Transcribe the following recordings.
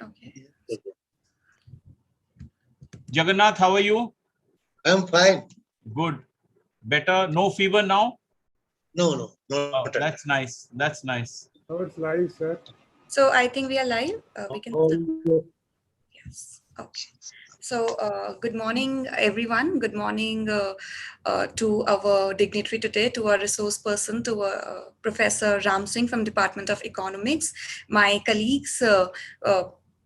Okay. Jagannath, how are you? I'm fine. Good. Better. No fever now? No. Oh, that's nice. That's nice. Oh, it's live, sir. So I think we are live. We can. Oh, Yes. Okay. So, good morning, everyone. Good morning to our dignitary today, to our resource person, to Professor Ram Singh from Department of Economics, my colleagues,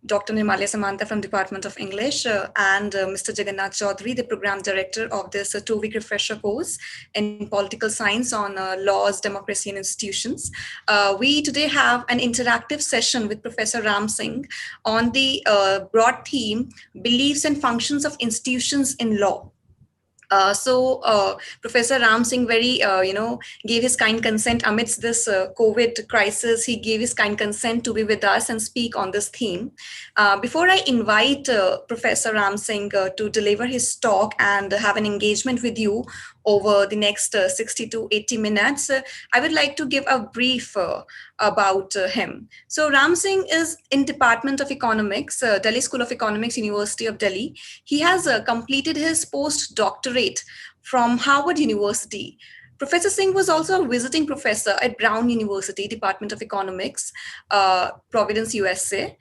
Dr. Nirmalya Samantha from Department of English, and Mr. Jagannath Chaudhary, the program director of this 2-week refresher course in political science on laws, democracy, and institutions. We today have an interactive session with Professor Ram Singh on the broad theme, beliefs and functions of institutions in law. Professor Ram Singh gave his kind consent amidst this COVID crisis. He gave his kind consent to be with us and speak on this theme. Before I invite Professor Ram Singh to deliver his talk and have an engagement with you over the next 60 to 80 minutes, I would like to give a brief about him. So Ram Singh is in Department of Economics, Delhi School of Economics, University of Delhi. He has completed his postdoctorate from Harvard University. Professor Singh was also a visiting professor at Brown University, Department of Economics, Providence, USA,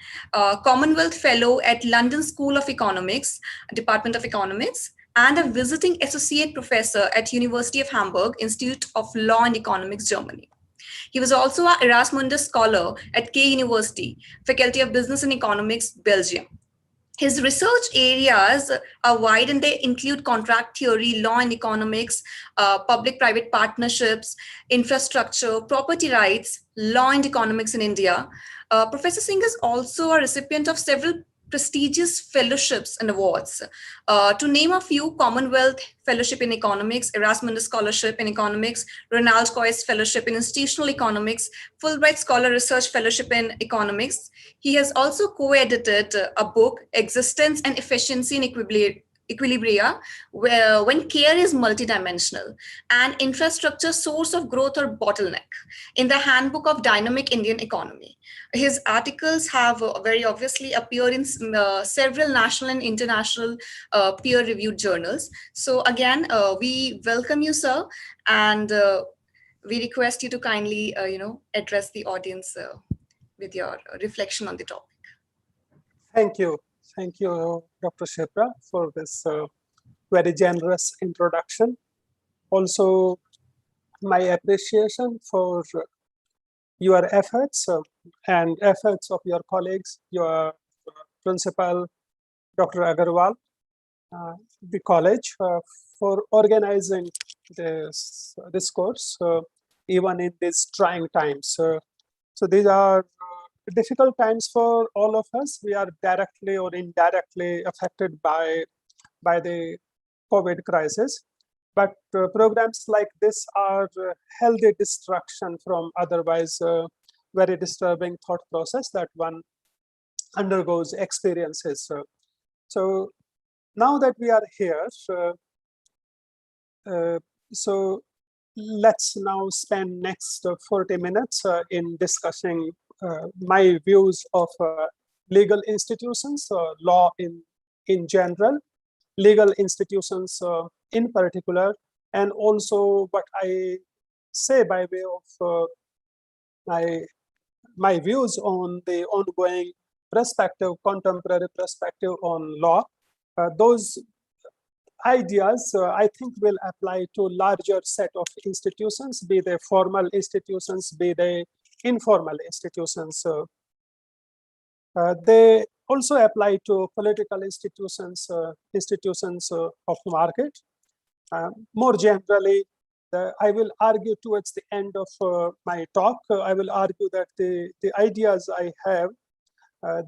Commonwealth Fellow at London School of Economics, Department of Economics, and a visiting associate professor at University of Hamburg, Institute of Law and Economics, Germany. He was also an Erasmus Scholar at K University, Faculty of Business and Economics, Belgium. His research areas are wide and they include contract theory, law and economics, public-private partnerships, infrastructure, property rights, law and economics in India. Professor Singh is also a recipient of several prestigious fellowships and awards. To name a few: Commonwealth Fellowship in Economics, Erasmus Scholarship in Economics, Ronald Coase Fellowship in Institutional Economics, Fulbright Scholar Research Fellowship in Economics. He has also co-edited a book, Existence and Efficiency in Equilibria, where when care is multidimensional, and infrastructure source of growth or bottleneck, in the Handbook of Dynamic Indian Economy. His articles have very obviously appeared in several national and international peer-reviewed journals. So again, we welcome you, sir, and we request you to kindly, address the audience with your reflection on the topic. Thank you, Dr. Shepra, for this very generous introduction. Also, my appreciation for your efforts and efforts of your colleagues, your principal, Dr. Agarwal, the college, for organizing this course, even in these trying times. So these are difficult times for all of us. We are directly or indirectly affected by the COVID crisis. But programs like this are healthy distraction from otherwise very disturbing thought process that one undergoes experiences. So now that we are here, so let's now spend next 40 minutes in discussing my views of legal institutions, law in general, legal institutions in particular, and also what I say by way of my views on the ongoing contemporary perspective on law. Those ideas, I think, will apply to larger set of institutions, be they formal institutions, be they informal institutions. They also apply to political institutions, institutions of market. More generally, I will argue towards the end of my talk, I will argue that the ideas I have,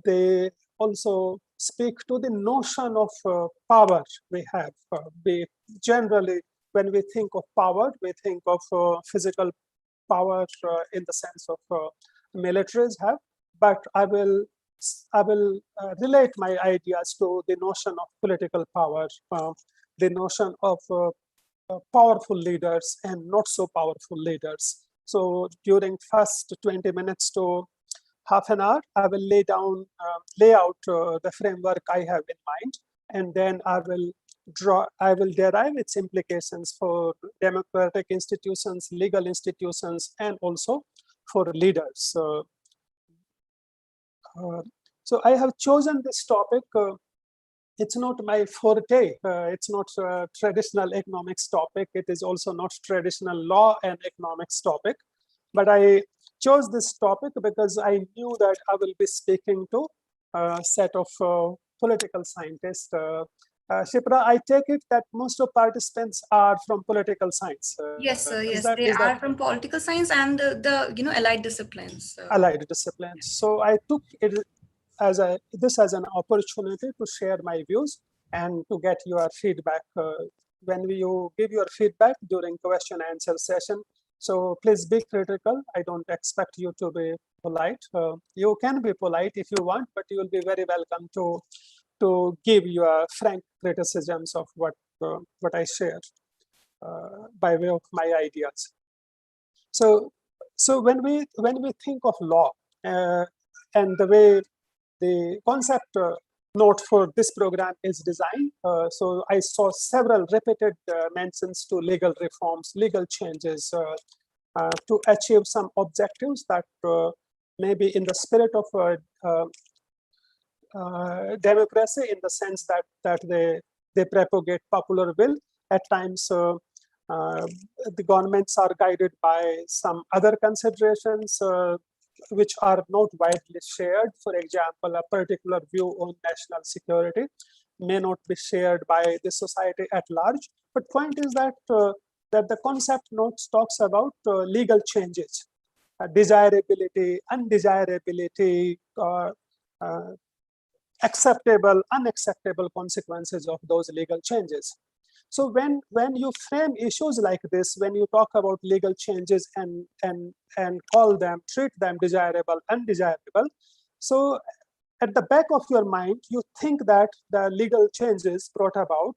they also speak to the notion of power we have. Generally, when we think of power, we think of physical power in the sense of militaries have, but I will relate my ideas to the notion of political power, the notion of powerful leaders and not so powerful leaders. So during first 20 minutes to half an hour, I will lay out the framework I have in mind, and then I will derive its implications for democratic institutions, legal institutions, and also for leaders. So I have chosen this topic. It's not my forte. It's not a traditional economics topic. It is also not traditional law and economics topic. But I chose this topic because I knew that I will be speaking to a set of political scientists. Shipra, I take it that most of participants are from political science. Yes, sir. Yes, they are from political science and the allied disciplines. Allied disciplines. So I took it as an opportunity to share my views and to get your feedback when you give your feedback during question answer session. So please be critical. I don't expect you to be polite. You can be polite if you want, but you will be very welcome to give your frank criticisms of what I share by way of my ideas. So when we think of law and the way the concept note for this program is designed, so I saw several repeated mentions to legal reforms, legal changes to achieve some objectives that may be in the spirit of democracy, in the sense that they propagate popular will. At times, the governments are guided by some other considerations which are not widely shared. For example, a particular view on national security may not be shared by the society at large. But point is that that the concept notes talks about legal changes, desirability, undesirability, acceptable, unacceptable consequences of those legal changes. So when you frame issues like this, when you talk about legal changes and treat them desirable, undesirable, so at the back of your mind, you think that the legal changes brought about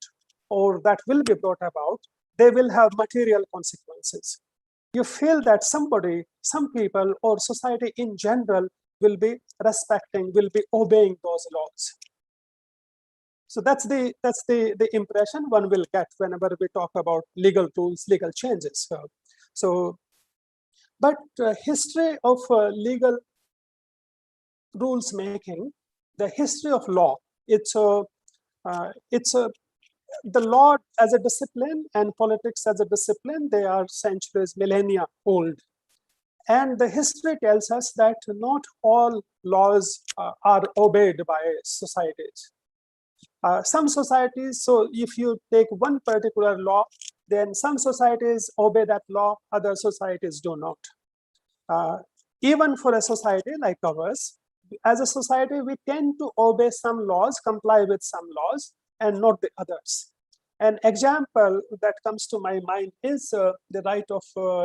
or that will be brought about, they will have material consequences. You feel that somebody, some people, or society in general will be respecting, will be obeying those laws. So that's the impression one will get whenever we talk about legal rules, legal changes. But history of legal rules making, the history of law, it's the law as a discipline and politics as a discipline, they are centuries, millennia old. And the history tells us that not all laws are obeyed by societies. Some societies, so if you take one particular law, then some societies obey that law, other societies do not. Even for a society like ours, as a society, we tend to obey some laws, comply with some laws, and not the others. An example that comes to my mind is the right of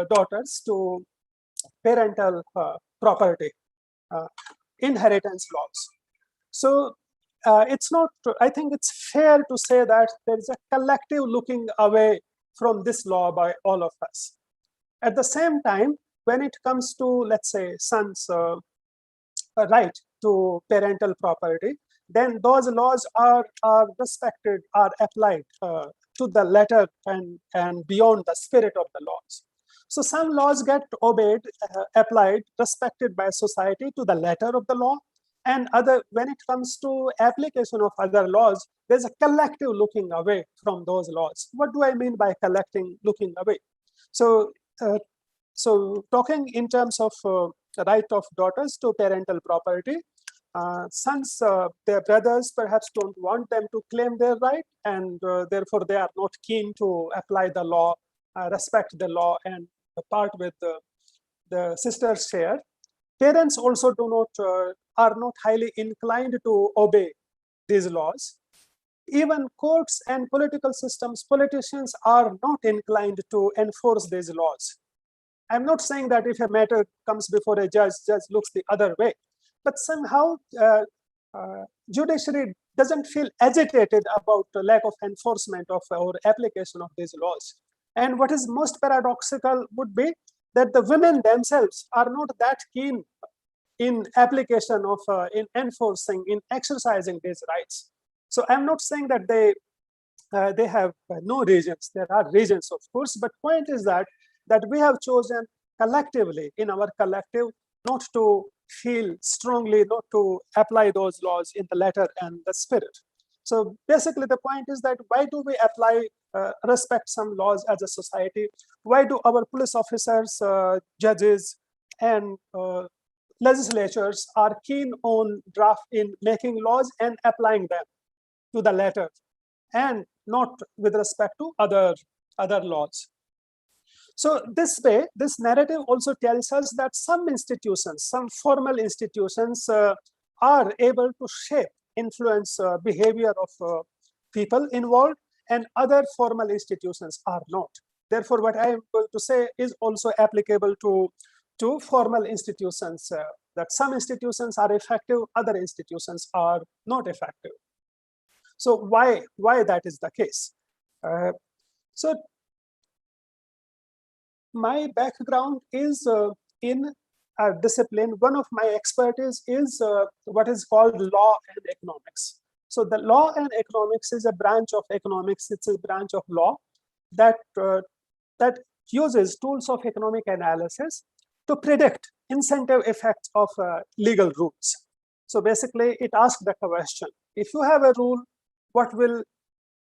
daughters to parental property, inheritance laws. So it's not, I think it's fair to say that there is a collective looking away from this law by all of us. At the same time, when it comes to, let's say, sons' right to parental property, then those laws are respected, are applied to the letter and beyond the spirit of the laws. So some laws get obeyed, applied, respected by society to the letter of the law, and when it comes to application of other laws, there's a collective looking away from those laws. What do I mean by looking away? So talking in terms of the right of daughters to parental property, sons, their brothers perhaps don't want them to claim their right, and therefore they are not keen to apply the law, respect the law, and part with the sister's share. Parents also are not highly inclined to obey these laws. Even courts and political systems, politicians are not inclined to enforce these laws. I'm not saying that if a matter comes before a judge looks the other way, but somehow judiciary doesn't feel agitated about the lack of enforcement of or application of these laws. And what is most paradoxical would be that the women themselves are not that keen in application of, in enforcing, in exercising these rights. So I'm not saying that they have no reasons. There are reasons, of course, but point is that we have chosen collectively, in our collective, not to feel strongly, not to apply those laws in the letter and the spirit. So basically the point is that why do we apply, respect some laws as a society? Why do our police officers, judges, and legislatures are keen on making laws and applying them to the letter, and not with respect to other laws? So this way, this narrative also tells us that some institutions, some formal institutions, are able to shape, influence behavior of people involved, and other formal institutions are not. Therefore, what I am going to say is also applicable to formal institutions, that some institutions are effective, other institutions are not effective. So why that is the case? So my background is in a discipline. One of my expertise is what is called law and economics. So the law and economics is a branch of economics. It's a branch of law that that uses tools of economic analysis to predict incentive effects of legal rules. So basically, it asks the question: if you have a rule, what will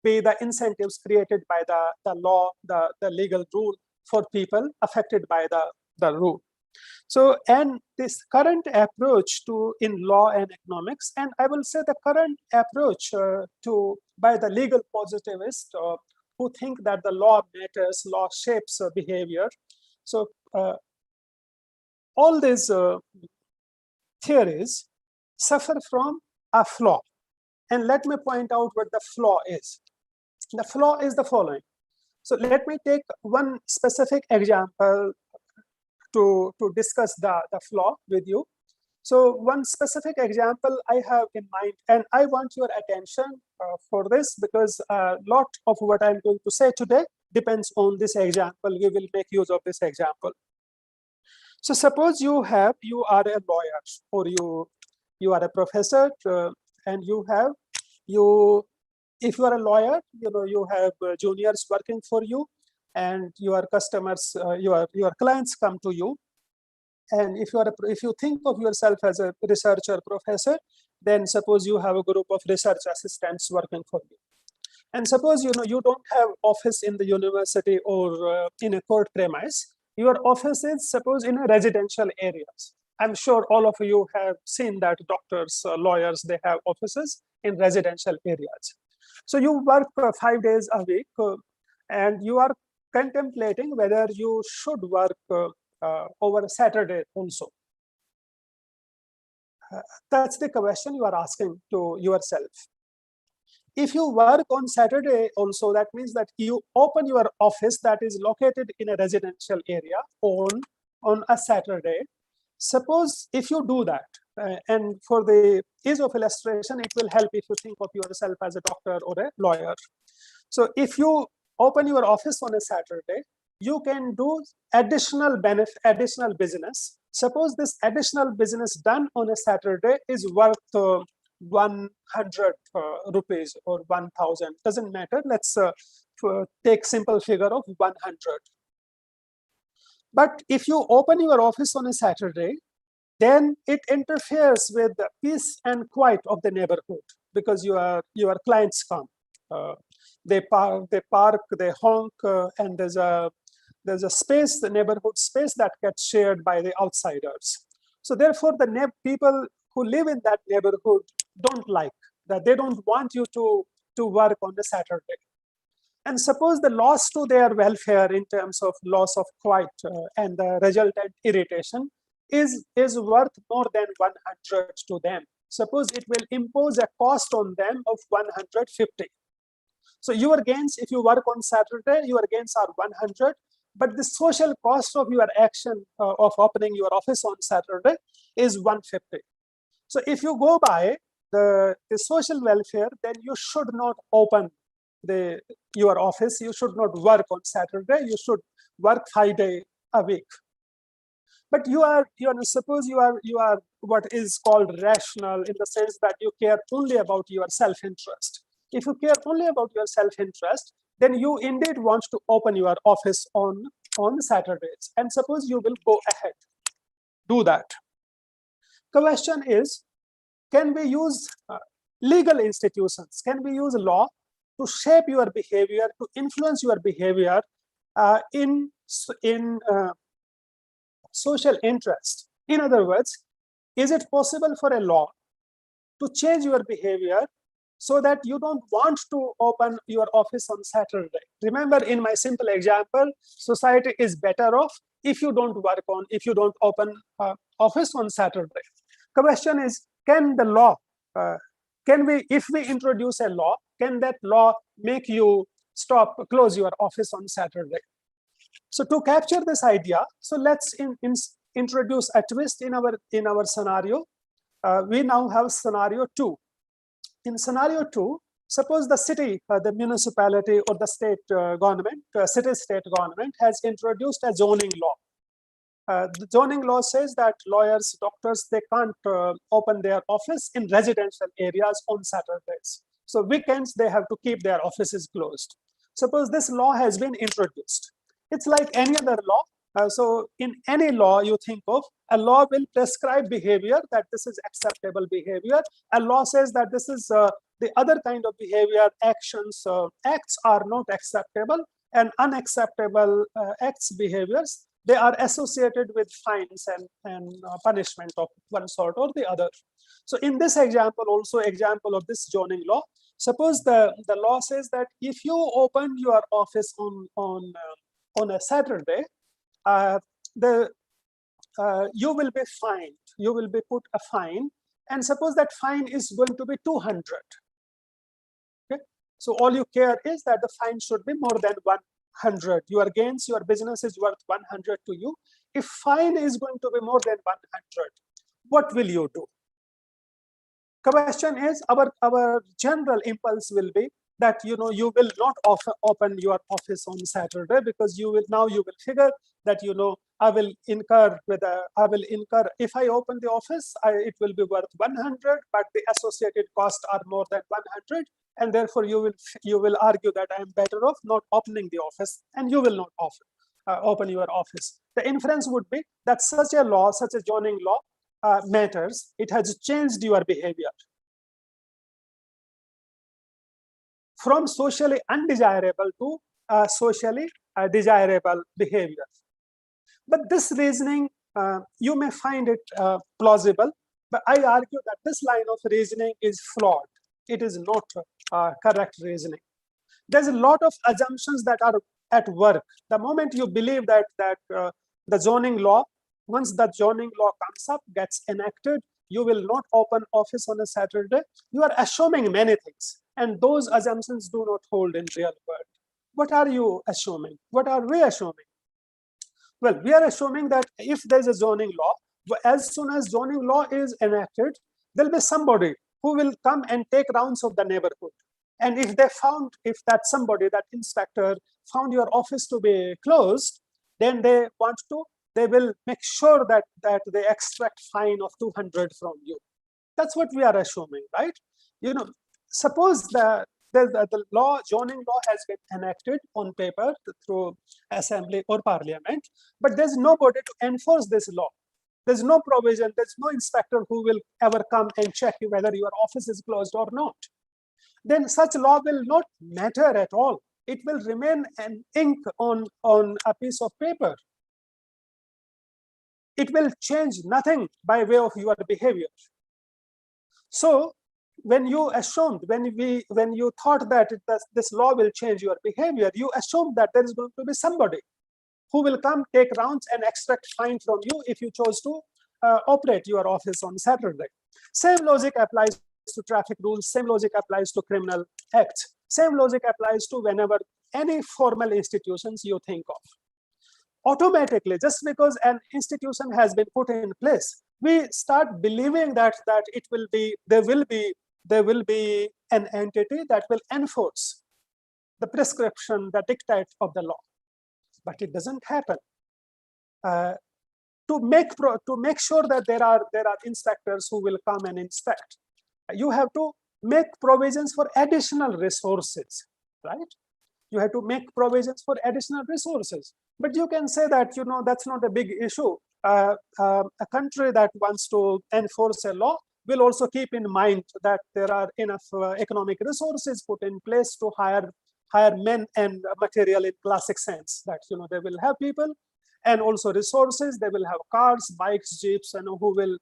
be the incentives created by the law, the legal rule, for people affected by the rule? So, and this current approach in law and economics, and I will say the current approach by the legal positivists who think that the law matters, law shapes behavior. So all these theories suffer from a flaw. And let me point out what the flaw is. The flaw is the following. So let me take one specific example to discuss the flaw with you. So one specific example I have in mind, and I want your attention for this, because a lot of what I'm going to say today depends on this example. We will make use of this example. So suppose you are a lawyer, or you are a professor, and if you are a lawyer, you have juniors working for you, and your customers, your clients come to you. And if you think of yourself as a researcher professor, then suppose you have a group of research assistants working for you. And suppose you don't have office in the university or in a court premise. Your office is, suppose, in a residential areas. I'm sure all of you have seen that doctors, lawyers, they have offices in residential areas. So you work 5 days a week, and you are contemplating whether you should work over a Saturday also. That's the question you are asking to yourself. If you work on Saturday also, that means that you open your office that is located in a residential area on a Saturday. Suppose if you do that, and for the ease of illustration, it will help if you think of yourself as a doctor or a lawyer. So if you open your office on a Saturday, you can do additional business. Suppose this additional business done on a Saturday is worth 100 rupees or 1,000, doesn't matter. Let's take simple figure of 100. But if you open your office on a Saturday, then it interferes with the peace and quiet of the neighborhood, because your clients come. They park, they honk, and there's a space, the neighborhood space, that gets shared by the outsiders. So therefore, the people who live in that neighborhood don't like that. They don't want you to work on a Saturday. And suppose the loss to their welfare in terms of loss of quiet and the resultant irritation is worth more than 100 to them. Suppose it will impose a cost on them of 150. So your gains, if you work on Saturday, your gains are 100, but the social cost of your action of opening your office on Saturday is 150. So if you go by the social welfare, then you should not open your office. You should not work on Saturday. You should work 5 days a week. But suppose you are what is called rational, in the sense that you care only about your self-interest. If you care only about your self-interest, then you indeed want to open your office on Saturdays. And suppose you will go ahead, do that. Question is, can we use legal institutions? Can we use law to shape your behavior, to influence your behavior in social interest? In other words, is it possible for a law to change your behavior so that you don't want to open your office on Saturday? Remember, in my simple example, society is better off if you don't open office on Saturday. Question is, can the law, if we introduce a law, can that law make you close your office on Saturday? So to capture this idea, so let's introduce a twist in our scenario. We now have scenario 2. In scenario 2, suppose the city, the municipality, or the state government, city-state government has introduced a zoning law. The zoning law says that lawyers, doctors, they can't open their office in residential areas on Saturdays. So weekends, they have to keep their offices closed. Suppose this law has been introduced. It's like any other law. So in any law you think of, a law will prescribe behavior, that this is acceptable behavior. A law says that this is the other kind of behavior, actions, acts are not acceptable, and unacceptable acts, behaviors, they are associated with fines and punishment of one sort or the other. So in this example, also example of this zoning law, suppose the law says that if you open your office on a Saturday, you will be fined. You will be put a fine, and suppose that fine is going to be 200. Okay, so all you care is that the fine should be more than 100. Your gains, your business is worth 100 to you. If fine is going to be more than 100, what will you do? Question is, our general impulse will be that you will not open your office on Saturday, because you will figure that I will incur if I open the office, it will be worth 100, but the associated costs are more than 100, and therefore you will argue that I am better off not opening the office, and you will not open your office. The inference would be that such a law, such a zoning law, matters. It has changed your behavior from socially undesirable to socially desirable behavior. But this reasoning, you may find it plausible, but I argue that this line of reasoning is flawed. It is not correct reasoning. There's a lot of assumptions that are at work. The moment you believe that the zoning law, once the zoning law comes up, gets enacted, you will not open office on a Saturday, you are assuming many things, and those assumptions do not hold in real world. What are you assuming? What are we assuming? Well, we are assuming that if there's a zoning law, as soon as zoning law is enacted, there'll be somebody who will come and take rounds of the neighborhood. And if that somebody, that inspector, found your office to be closed, then they will make sure that they extract fine of 200 from you. That's what we are assuming, right? Suppose the zoning law has been enacted on paper through assembly or parliament, but there's nobody to enforce this law. There's no provision, there's no inspector who will ever come and check whether your office is closed or not. Then such law will not matter at all. It will remain an ink on a piece of paper. It will change nothing by way of your behavior. So when you thought that this law will change your behavior, you assumed that there is going to be somebody who will come, take rounds, and extract fine from you if you chose to operate your office on Saturday. Same logic applies to traffic rules, same logic applies to criminal acts, same logic applies to whenever any formal institutions you think of. Automatically, just because an institution has been put in place, we start believing that there will be an entity that will enforce the prescription, the dictate of the law. But it doesn't happen. to make sure that there are inspectors who will come and inspect, you have to make provisions for additional resources, right? You have to make provisions for additional resources. But you can say that, that's not a big issue. A country that wants to enforce a law will also keep in mind that there are enough economic resources put in place to hire men and material in classic sense, that they will have people and also resources. They will have cars, bikes, jeeps, who will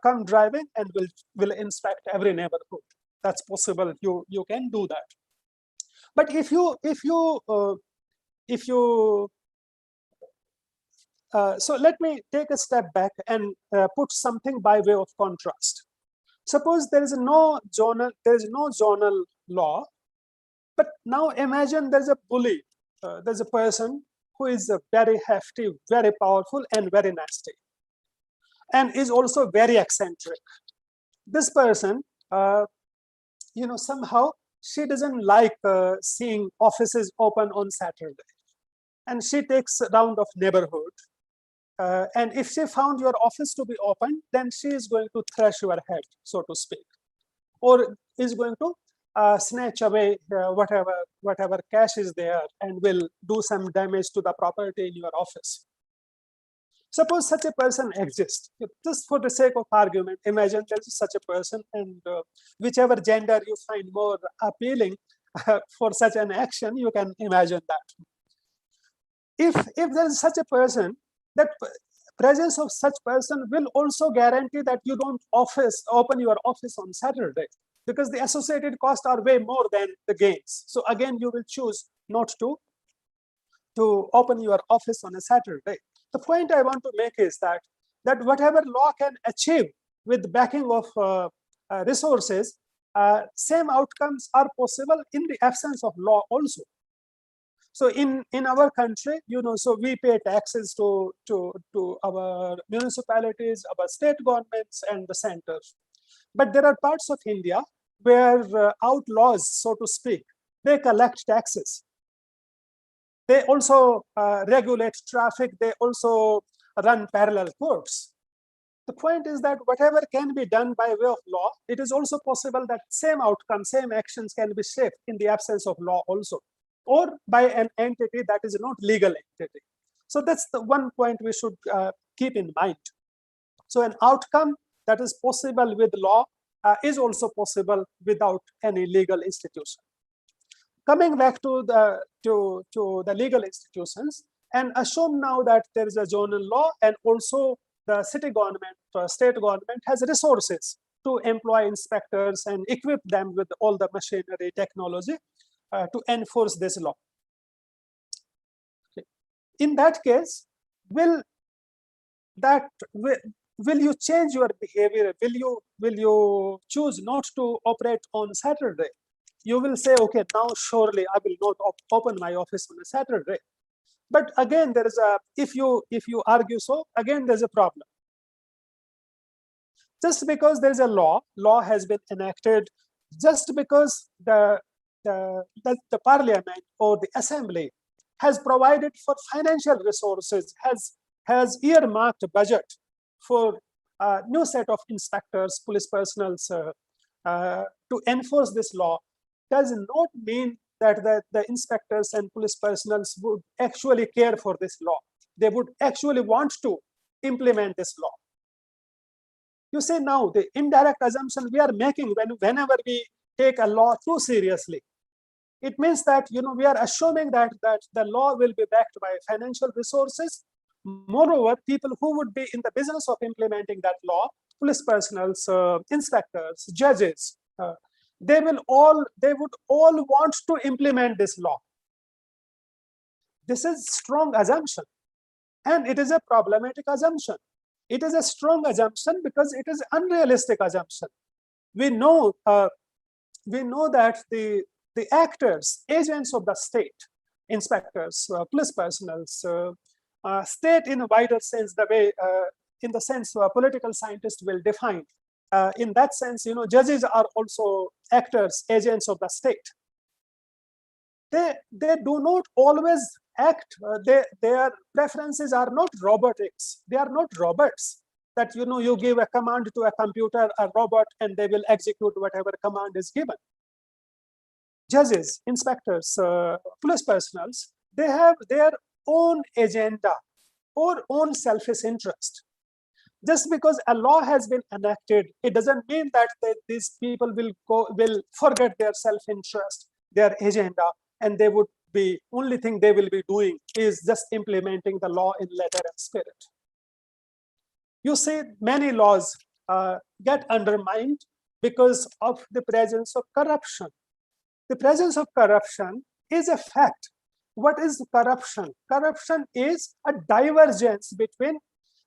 come driving and will inspect every neighborhood. That's possible. You can do that. But if you so let me take a step back and put something by way of contrast. Suppose there is no zonal law, but now imagine there's a bully, there's a person who is very hefty, very powerful, and very nasty, and is also very eccentric. This person, somehow she doesn't like seeing offices open on Saturday, and she takes a round of neighborhood. And if she found your office to be open, then she is going to thrash your head, so to speak, or is going to snatch away whatever cash is there and will do some damage to the property in your office. Suppose such a person exists. Just for the sake of argument, imagine there is such a person, and whichever gender you find more appealing for such an action, you can imagine that. If there is such a person, that presence of such person will also guarantee that you don't open your office on Saturday, because the associated costs are way more than the gains. So again, you will choose not to open your office on a Saturday. The point I want to make is that whatever law can achieve with backing of resources, same outcomes are possible in the absence of law also. So in our country, so we pay taxes to our municipalities, our state governments, and the centers. But there are parts of India where outlaws, so to speak, they collect taxes. They also regulate traffic. They also run parallel courts. The point is that whatever can be done by way of law, it is also possible that same outcome, same actions can be shaped in the absence of law also, or by an entity that is not legal entity. So that's the one point we should keep in mind. So an outcome that is possible with law is also possible without any legal institution. Coming back to the legal institutions, and assume now that there is a zonal law, and also the city government, state government has resources to employ inspectors and equip them with all the machinery, technology to enforce this law. Okay. In that case, will you change your behavior? Will you choose not to operate on Saturday? You will say, okay, now surely I will not open my office on a Saturday. But again, there is if you argue so, again there's a problem. Just because there's a law has been enacted, just because the parliament or the assembly has provided for financial resources, has earmarked a budget for a new set of inspectors, police personnel to enforce this law, does not mean that the inspectors and police personnel would actually care for this law. They would actually want to implement this law. You say now the indirect assumption we are making whenever we take a law too seriously, it means that we are assuming that the law will be backed by financial resources. Moreover, people who would be in the business of implementing that law, police personnel, inspectors, judges, they would all want to implement this law. This is strong assumption, and it is a problematic assumption. It is a strong assumption because it is unrealistic assumption. We know that the actors, agents of the state, inspectors, police personnel, state in a wider sense, the way in the sense political scientists will define. In that sense, judges are also actors, agents of the state. they do not always act. Their preferences are not robotics. They are not robots that you give a command to a computer, a robot, and they will execute whatever command is given. Judges, inspectors, police personals, they have their own agenda or own selfish interest. Just because a law has been enacted, it doesn't mean that these people will forget their self-interest, their agenda, and they would be only thing they will be doing is just implementing the law in letter and spirit. You see, many laws get undermined because of the presence of corruption. The presence of corruption is a fact. What is corruption? Corruption is a divergence between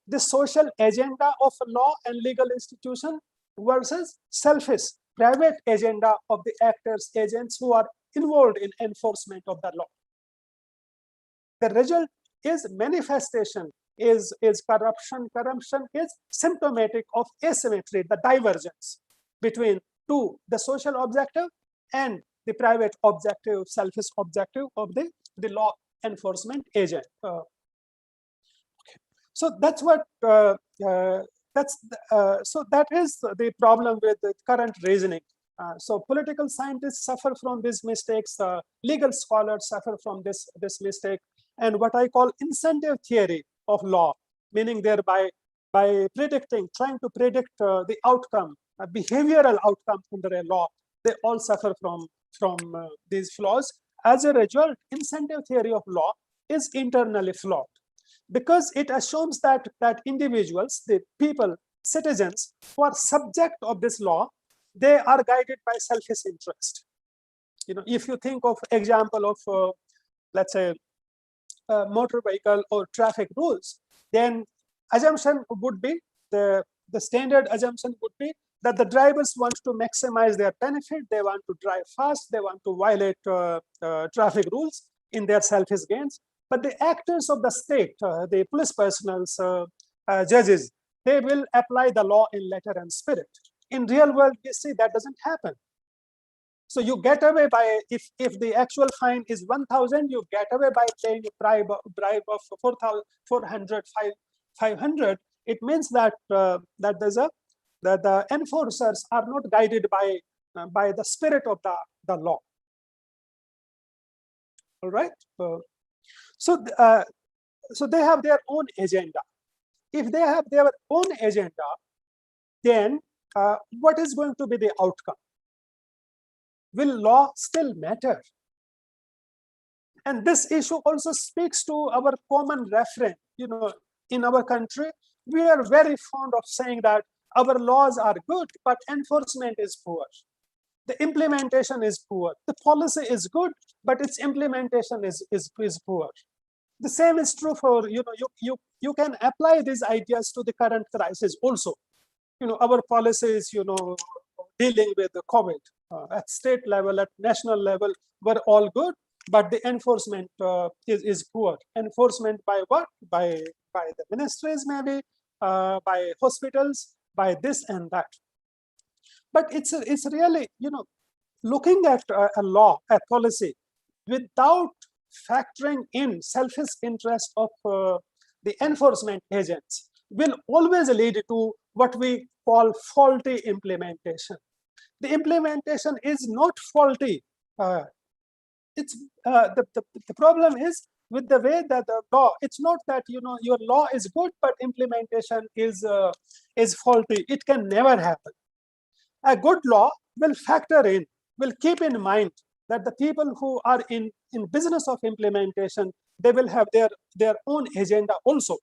the social agenda of a law and legal institution versus selfish private agenda of the actors, agents who are involved in enforcement of the law. The result is manifestation is corruption. Corruption is symptomatic of asymmetry, the divergence between the social objective and the private objective, selfish objective of the law enforcement agent. So that's what so that is the problem with the current reasoning. So political scientists suffer from these mistakes. Legal scholars suffer from this mistake, and what I call incentive theory of law, meaning thereby by trying to predict the outcome, a behavioral outcome under a law, they all suffer from these flaws. As a result, incentive theory of law is internally flawed, because it assumes that individuals, the people, citizens who are subject of this law, they are guided by selfish interest. If you think of example of let's say motor vehicle or traffic rules, then assumption would be the standard assumption would be that the drivers want to maximize their benefit. They want to drive fast. They want to violate traffic rules in their selfish gains. But the actors of the state, the police personals, judges, they will apply the law in letter and spirit. In real world, we see that doesn't happen. So you get away by, if the actual fine is 1,000, you get away by paying a bribe of 400, 500. It means that that the enforcers are not guided by the spirit of the law. All right. So they have their own agenda. If they have their own agenda, then what is going to be the outcome? Will law still matter? And this issue also speaks to our common reference. In our country, we are very fond of saying that our laws are good, but enforcement is poor. The implementation is poor. The policy is good, but its implementation is poor. The same is true for, you can apply these ideas to the current crisis also. Our policies, dealing with the COVID at state level, at national level, were all good, but the enforcement is poor. Enforcement by what? By the ministries, maybe, by hospitals, by this and that. But it's really, looking at a law, a policy, without factoring in selfish interest of the enforcement agents will always lead to what we call faulty implementation. The implementation is not faulty. It's the problem is with the way that the law. It's not that your law is good, but implementation is faulty. It can never happen. A good law will factor in, will keep in mind that the people who are in business of implementation, they will have their own agenda also.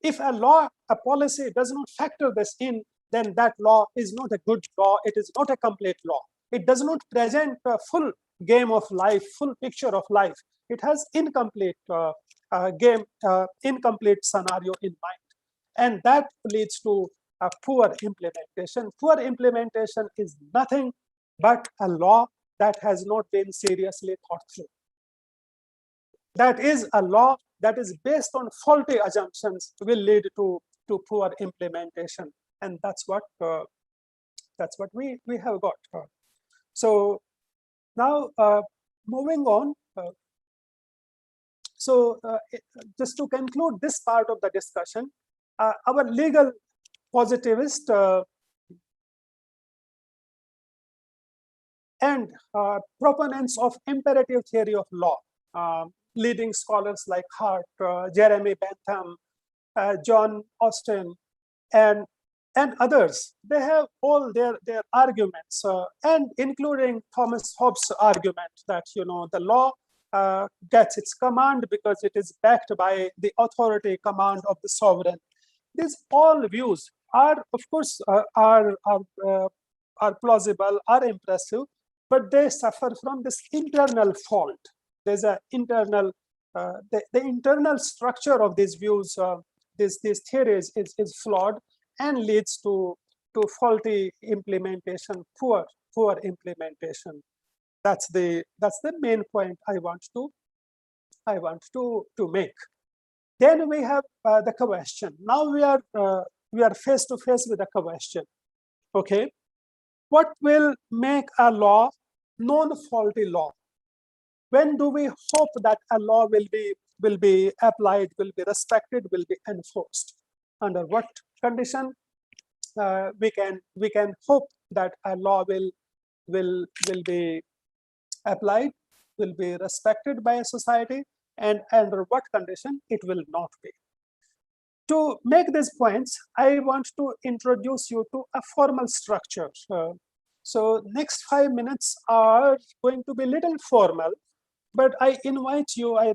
If a law, a policy does not factor this in, then that law is not a good law. It is not a complete law. It does not present a full game of life, full picture of life. It has incomplete incomplete scenario in mind. And that leads to a poor implementation. Poor implementation is nothing but a law that has not been seriously thought through. That is a law that is based on faulty assumptions will lead to poor implementation, and that's what we have got. So now moving on. So just to conclude this part of the discussion, our legal positivist and proponents of imperative theory of law, leading scholars like Hart, Jeremy Bentham, John Austin, and others, they have all their arguments, and including Thomas Hobbes' argument that the law gets its command because it is backed by the authority command of the sovereign. These all views are, of course, are plausible, are impressive, but they suffer from this internal fault. There's an internal, the internal structure of these views, these theories is flawed and leads to faulty implementation, poor implementation. That's the main point I want to make. Then we have the question. Now we are face to face with the question. Okay, what will make a law non-faulty law? When do we hope that a law will be applied, will be respected, will be enforced? Under what condition we can hope that a law will be applied, will be respected by a society, and under what condition it will not be? To make these points, I want to introduce you to a formal structure. So next 5 minutes are going to be little formal, but I invite you, I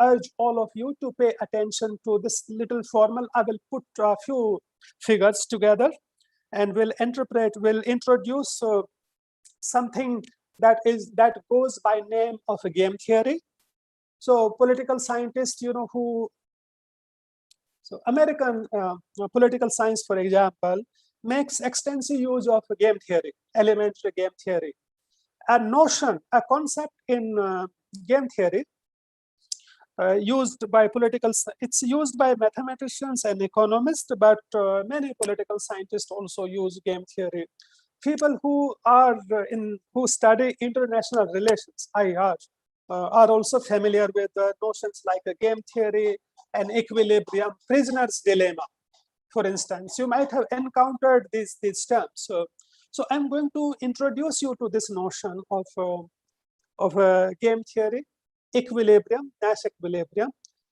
urge all of you to pay attention to this little formal. I will put a few figures together and will introduce something that goes by name of a game theory. So political scientists, American political science, for example, makes extensive use of game theory, elementary game theory. A notion, a concept in game theory used by it's used by mathematicians and economists, but many political scientists also use game theory. People who who study international relations, IR, are also familiar with notions like a game theory and equilibrium, prisoner's dilemma, for instance. You might have encountered these terms. So I'm going to introduce you to this notion of game theory, equilibrium, Nash equilibrium.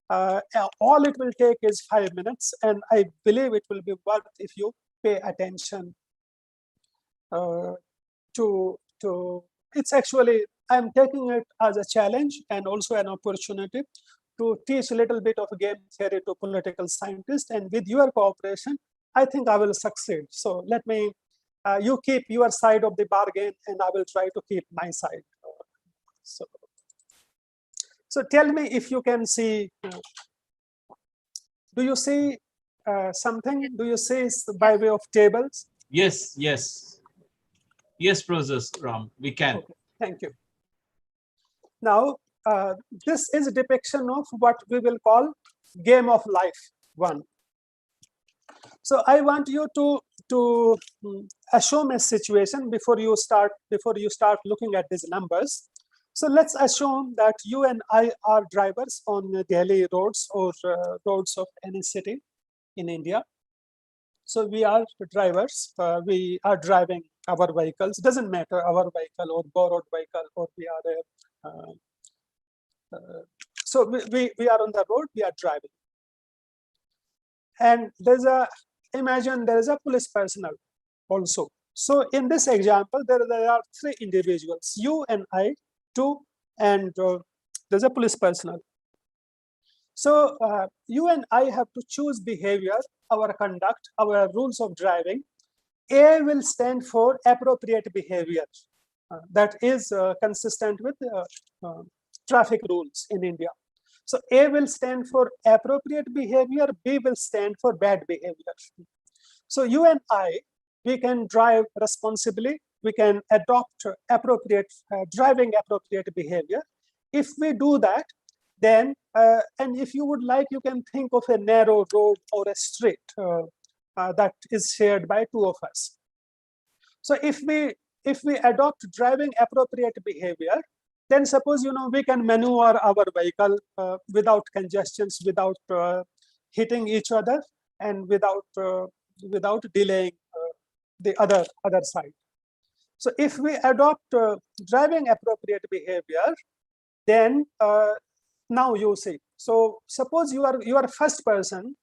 All it will take is 5 minutes, and I believe it will be worth if you pay attention to. It's actually, I'm taking it as a challenge and also an opportunity to teach a little bit of game theory to political scientists, and with your cooperation, I think I will succeed. So let me, you keep your side of the bargain, and I will try to keep my side. So tell me if you can see, do you see something? Do you see by way of tables? Yes, Professor Ram, we can. Okay, thank you. Now, this is a depiction of what we will call game of life 1. So I want you to assume a situation before you start looking at these numbers. So let's assume that you and I are drivers on Delhi roads or roads of any city in India. So we are drivers. We are driving our vehicles. Doesn't matter our vehicle or borrowed vehicle, or we are. So we are on the road. We are driving, and imagine there is a police personnel also. So in this example, there are 3 individuals, you and I, 2, and there's a police personnel. So you and I have to choose behavior, our conduct, our rules of driving. A will stand for appropriate behavior. That is consistent with traffic rules in India. So A will stand for appropriate behavior, B will stand for bad behavior. So you and I, we can drive responsibly, we can adopt appropriate driving appropriate behavior. If we do that, then, and if you would like, you can think of a narrow road or a street that is shared by 2 of us. So if we adopt driving appropriate behavior, then suppose, we can maneuver our vehicle without congestions, without hitting each other, and without delaying the other side. So if we adopt driving appropriate behavior, then now you see. So suppose you are first person,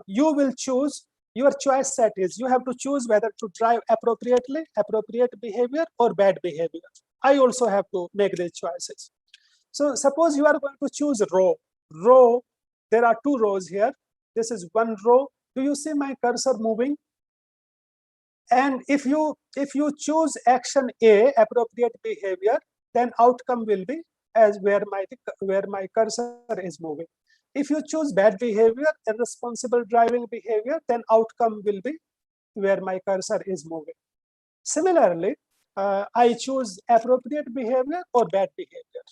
you will choose, your choice set is you have to choose whether to drive appropriately, appropriate behavior, or bad behavior. I also have to make these choices. So suppose you are going to choose row. Row, there are two rows here. This is one row. Do you see my cursor moving? And if you choose action A, appropriate behavior, then outcome will be as where my cursor is moving. If you choose bad behavior, irresponsible driving behavior, then outcome will be where my cursor is moving. Similarly, I choose appropriate behavior or bad behavior.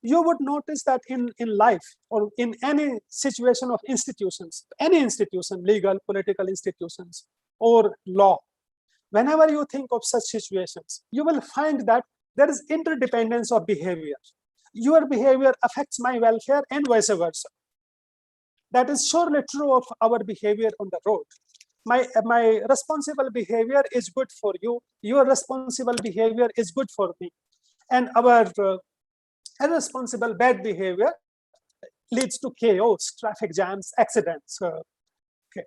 You would notice that in life or in any situation of institutions, any institution, legal, political institutions, or law, whenever you think of such situations, you will find that there is interdependence of behavior. Your behavior affects my welfare and vice versa. That is surely true of our behavior on the road. My responsible behavior is good for you. Your responsible behavior is good for me. And our irresponsible bad behavior leads to chaos, traffic jams, accidents. Okay.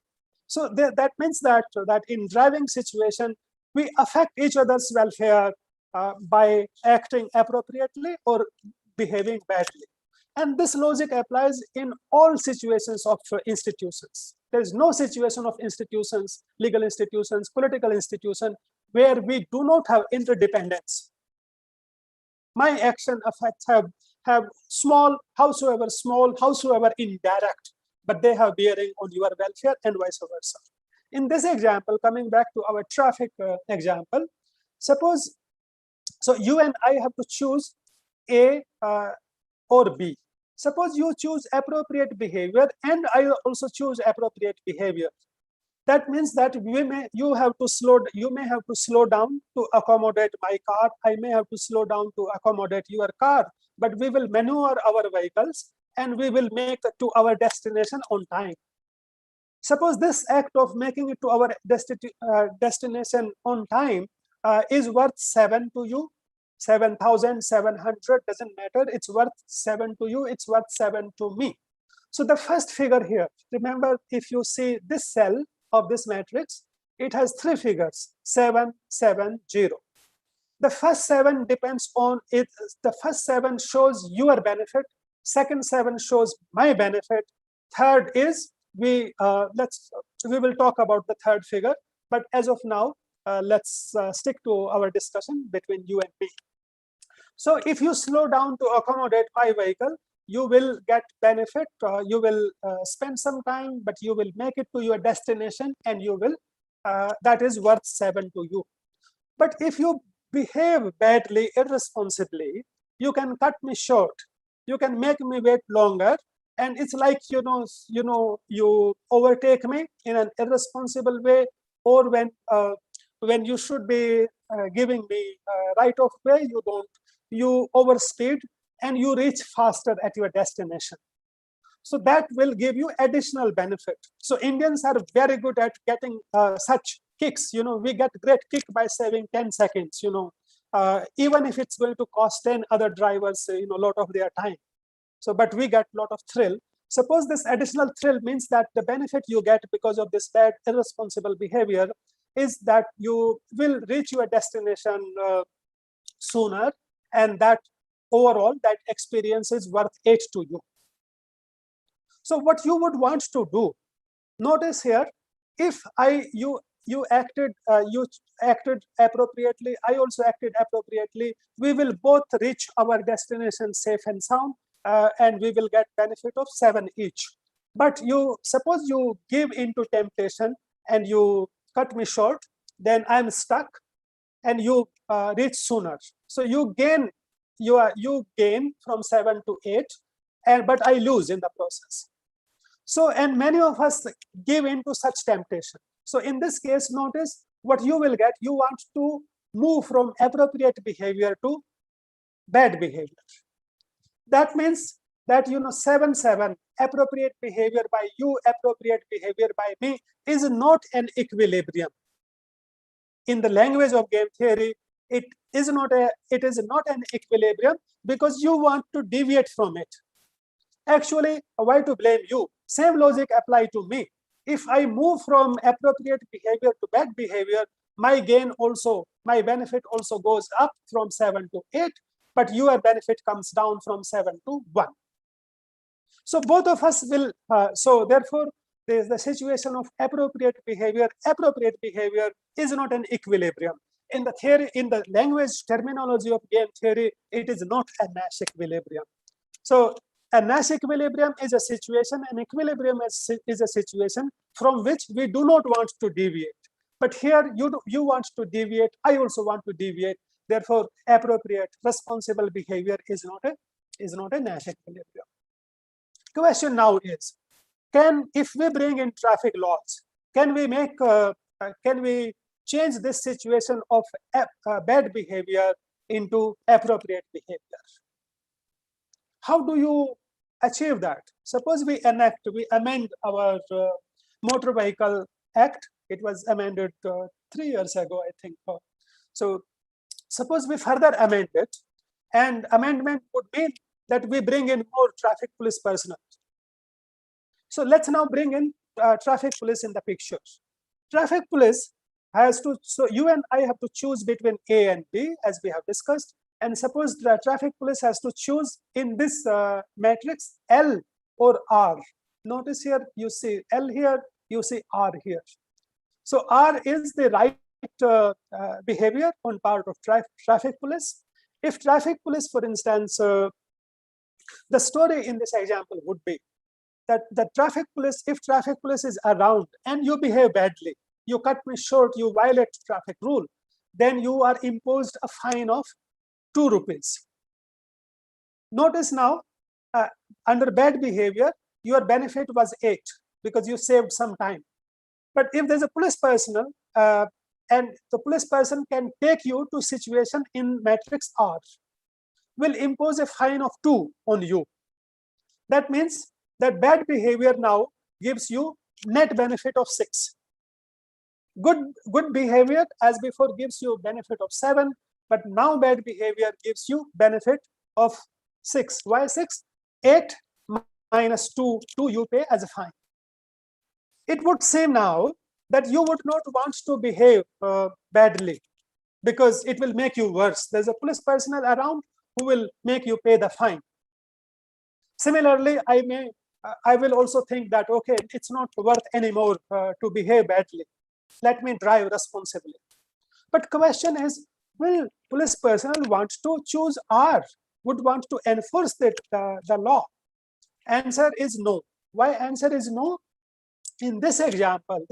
So that means that in driving situation, we affect each other's welfare by acting appropriately or behaving badly. And this logic applies in all situations of institutions. There is no situation of institutions, legal institutions, political institutions, where we do not have interdependence. My action effects have small, howsoever indirect, but they have bearing on your welfare and vice versa. In this example, coming back to our traffic example, suppose, so you and I have to choose A or B. Suppose you choose appropriate behavior and I also choose appropriate behavior. That means that you may have to slow down to accommodate my car. I may have to slow down to accommodate your car, but we will maneuver our vehicles and we will make it to our destination on time. Suppose this act of making it to our destination on time is worth 7 to you, 7,700, doesn't matter. It's worth 7 to you, it's worth 7 to me. So the first figure here, remember, if you see this cell of this matrix, it has 3 figures, 7, 7, 0. The first 7 depends on it. The first 7 shows your benefit. Second 7 shows my benefit. Third is, we will talk about the third figure, but as of now, let's stick to our discussion between you and me. So if you slow down to accommodate my vehicle, you will get benefit, you will spend some time, but you will make it to your destination and you will, that is worth 7 to you. But if you behave badly, irresponsibly, you can cut me short, you can make me wait longer, and it's like, you overtake me in an irresponsible way, or when you should be giving me right of way, you don't, you overspeed and you reach faster at your destination. So that will give you additional benefit. So Indians are very good at getting such kicks. We get great kick by saving 10 seconds, even if it's going to cost 10 other drivers, a lot of their time. So, but we get a lot of thrill. Suppose this additional thrill means that the benefit you get because of this bad, irresponsible behavior is that you will reach your destination sooner, and that overall, that experience is worth 8 to you. So what you would want to do, notice here, if you acted appropriately, I also acted appropriately, we will both reach our destination safe and sound, and we will get benefit of 7 each. But suppose you give into temptation and you cut me short, then I'm stuck and you reach sooner. So you gain from 7 to 8, but I lose in the process. So, and many of us give into such temptation. So in this case, notice what you will get. You want to move from appropriate behavior to bad behavior. That means that 7-7 appropriate behavior by you, appropriate behavior by me is not an equilibrium. In the language of game theory, it is not an equilibrium because you want to deviate from it. Actually, why to blame you? Same logic apply to me. If I move from appropriate behavior to bad behavior, my benefit also goes up from 7 to 8, but your benefit comes down from 7 to 1. So both of us will, so therefore, there is the situation of appropriate behavior. Appropriate behavior is not an equilibrium. In the theory, in the language terminology of game theory, it is not a Nash equilibrium. So a Nash equilibrium is a situation, an equilibrium is a situation from which we do not want to deviate. But here you want to deviate, I also want to deviate. Therefore, appropriate, responsible behavior is not a Nash equilibrium. Question now is, if we bring in traffic laws, can we change this situation of bad behavior into appropriate behavior? How do you achieve that? Suppose we amend our Motor Vehicle Act. It was amended 3 years ago, I think. So suppose we further amend it, and amendment would mean that we bring in more traffic police personnel. So let's now bring in traffic police in the picture. Traffic police has to, so you and I have to choose between A and B, as we have discussed. And suppose the traffic police has to choose in this matrix L or R. Notice here, you see L here, you see R here. So R is the right behavior on part of traffic police. If traffic police, for instance, the story in this example would be that the traffic police, if traffic police is around and you behave badly, you cut me short, you violate traffic rule, then you are imposed a fine of 2 rupees. Notice now, under bad behavior, your benefit was 8 because you saved some time. But if there's a police personnel, and the police person can take you to situation in matrix R, will impose a fine of 2 on you. That means that bad behavior now gives you net benefit of 6. Good behavior as before gives you benefit of 7, but now bad behavior gives you benefit of 6. Why 6? 8 minus 2 you pay as a fine. It would seem now that you would not want to behave badly because it will make you worse. There's a police personnel around who will make you pay the fine. Similarly, I will also think that, okay, it's not worth anymore to behave badly. Let me drive responsibly. But question is, will police personnel want to choose R, would want to enforce the law? Answer is no. Why answer is no? In this example,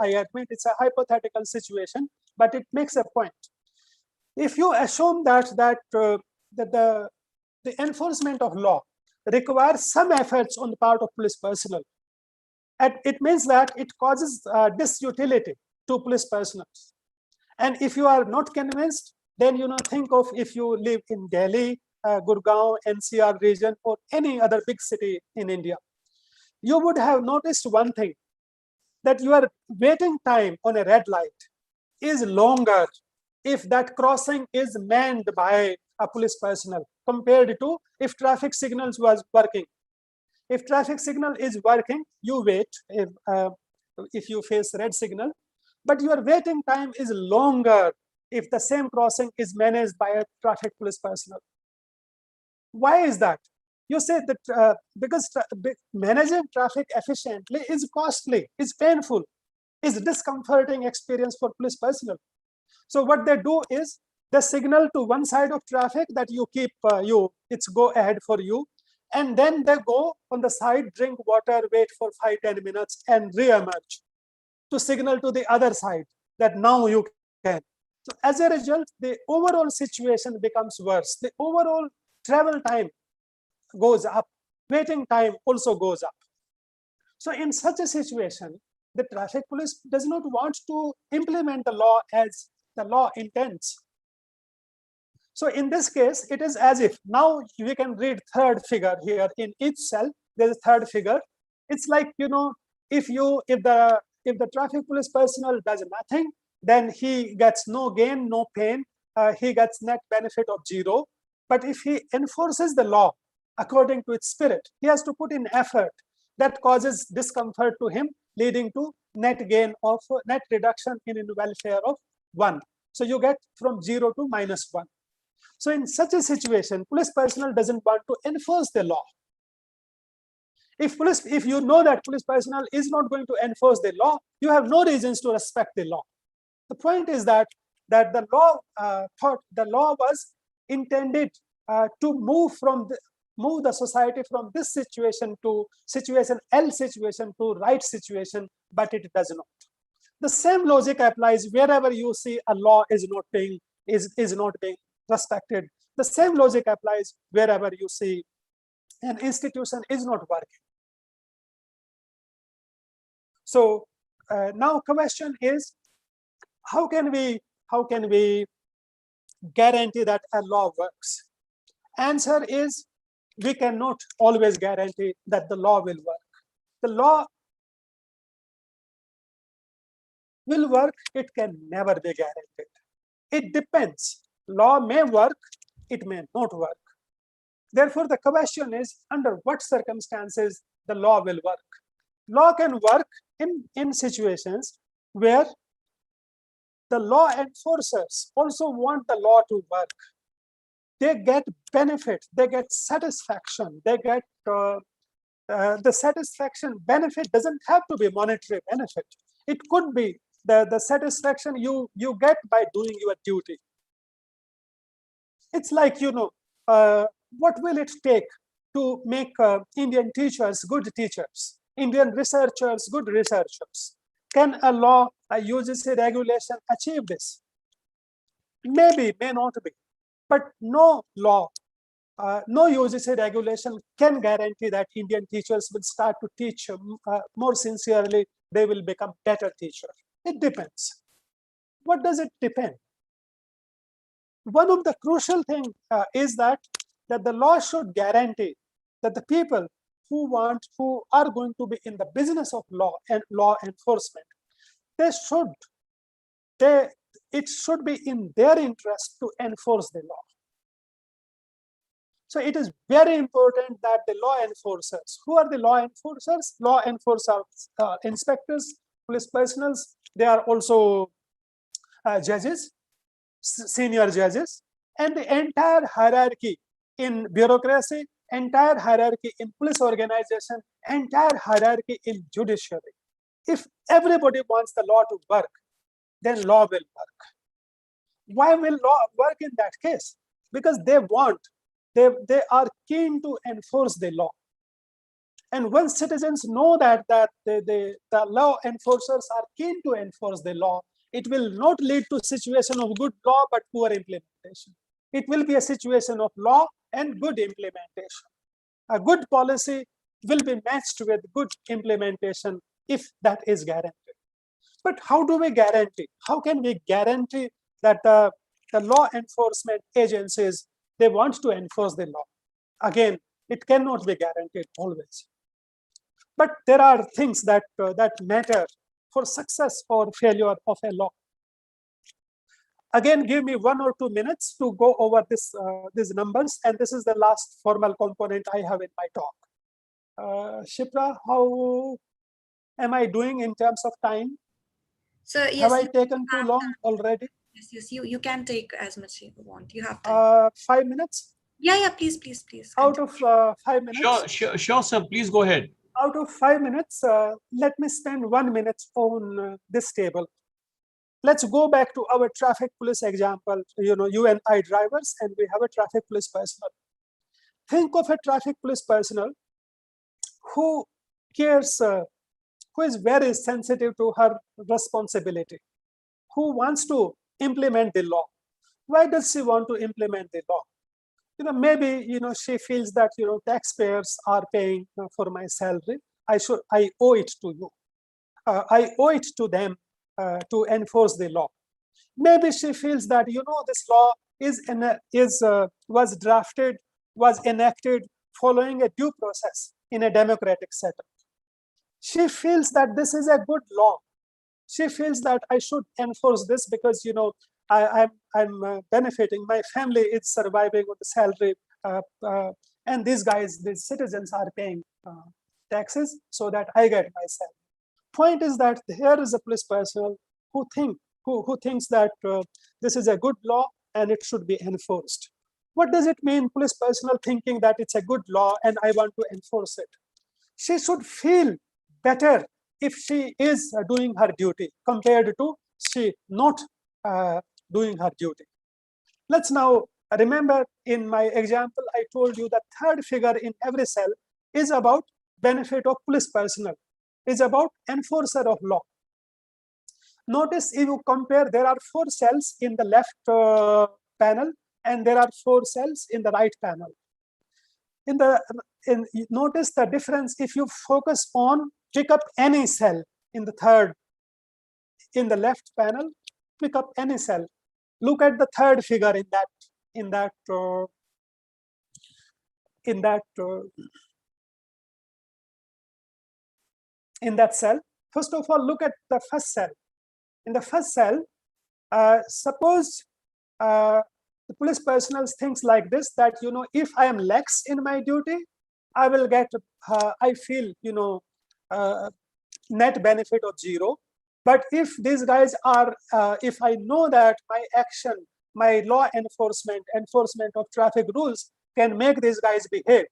I admit it's a hypothetical situation, but it makes a point. If you assume that the enforcement of law requires some efforts on the part of police personnel, and it means that it causes disutility to police personnel. And if you are not convinced, then think of if you live in Delhi, Gurgaon, NCR region, or any other big city in India. You would have noticed one thing, that your waiting time on a red light is longer if that crossing is manned by a police personnel compared to if traffic signals was working. If traffic signal is working, you wait if you face red signal, but your waiting time is longer if the same crossing is managed by a traffic police personnel. Why is that? You say that because managing traffic efficiently is costly, is painful, is discomforting experience for police personnel. So what they do is they signal to one side of traffic that you keep it's go ahead for you, and then they go on the side, drink water, wait for 5-10 minutes, and re-emerge to signal to the other side that now you can. So as a result, the overall situation becomes worse. The overall travel time goes up, waiting time also goes up. So in such a situation, the traffic police does not want to implement the law as the law intends. So in this case, it is as if now we can read third figure here. In each cell, there is a third figure. It's like, if the traffic police personnel does nothing, then he gets no gain, no pain. He gets net benefit of 0. But if he enforces the law according to its spirit, he has to put in effort that causes discomfort to him, leading to net gain of net reduction in welfare of 1. So you get from 0 to -1. So in such a situation, police personnel doesn't want to enforce the law. If you know that police personnel is not going to enforce the law, you have no reasons to respect the law. The point is that the law was intended to move the society from this situation to situation L situation to right situation, but it does not. The same logic applies wherever you see a law is not being respected. The same logic applies wherever you see an institution is not working. So now question is, how can we guarantee that a law works? Answer is, we cannot always guarantee that the law will work. The law will work, it can never be guaranteed. It depends. Law may work, it may not work. Therefore, the question is, under what circumstances the law will work? Law can work in situations where the law enforcers also want the law to work. They get benefit, they get satisfaction, they get the satisfaction benefit doesn't have to be monetary benefit. It could be the satisfaction you get by doing your duty. It's like, what will it take to make Indian teachers good teachers, Indian researchers good researchers? Can a law, a UGC regulation achieve this? Maybe, may not be. But no law, no UGC regulation can guarantee that Indian teachers will start to teach more sincerely, they will become better teachers. It depends. What does it depend? One of the crucial things is that the law should guarantee that the people who are going to be in the business of law and law enforcement, it should be in their interest to enforce the law. So it is very important that the law enforcers, who are the law enforcers? Law enforcers, inspectors, police personnel, they are also judges, senior judges, and the entire hierarchy in bureaucracy, entire hierarchy in police organization, entire hierarchy in judiciary. If everybody wants the law to work, then law will work. Why will law work in that case? Because they are keen to enforce the law. And once citizens know that the law enforcers are keen to enforce the law, it will not lead to a situation of good law but poor implementation. It will be a situation of law and good implementation. A good policy will be matched with good implementation if that is guaranteed. But how do we guarantee? How can we guarantee that the law enforcement agencies, they want to enforce the law? Again, it cannot be guaranteed always. But there are things that matter for success or failure of a law. Again, give me 1 or 2 minutes to go over these numbers, and this is the last formal component I have in my talk. Shipra, how am I doing in terms of time? So yes, have I taken too long already? Yes, you can take as much you want. You have time. 5 minutes? Yeah, please. Out of 5 minutes? Sure, sir. Please go ahead. Out of 5 minutes, let me spend 1 minute on this table. Let's go back to our traffic police example. You and I drivers, and we have a traffic police personnel. Think of a traffic police personnel who cares, who is very sensitive to her responsibility, who wants to implement the law. Why does she want to implement the law? Maybe she feels that taxpayers are paying for my salary. I owe it to you. I owe it to them to enforce the law. Maybe she feels that this law was drafted, was enacted following a due process in a democratic setup. She feels that this is a good law. She feels that I should enforce this because, you know, I'm benefiting. My family is surviving on the salary, and these guys, these citizens, are paying taxes so that I get my salary. Point is that here is a police personnel who thinks that this is a good law and it should be enforced. What does it mean, police personnel thinking that it's a good law and I want to enforce it? She should feel better if she is doing her duty compared to she not doing her duty. Let's now remember, in my example, I told you the third figure in every cell is about benefit of police personnel, is about enforcer of law. Notice if you compare, there are 4 cells in the left panel and there are 4 cells in the right panel. Notice the difference if you focus on, pick up any cell in the left panel, pick up any cell. Look at the third figure in that cell. First of all, look at the first cell. In the first cell, suppose the police personnel thinks like this, that, you know, if I am lax in my duty, I will get, I feel, you know, net benefit of 0. But if these guys are, if I know that my action, my law enforcement of traffic rules can make these guys behave,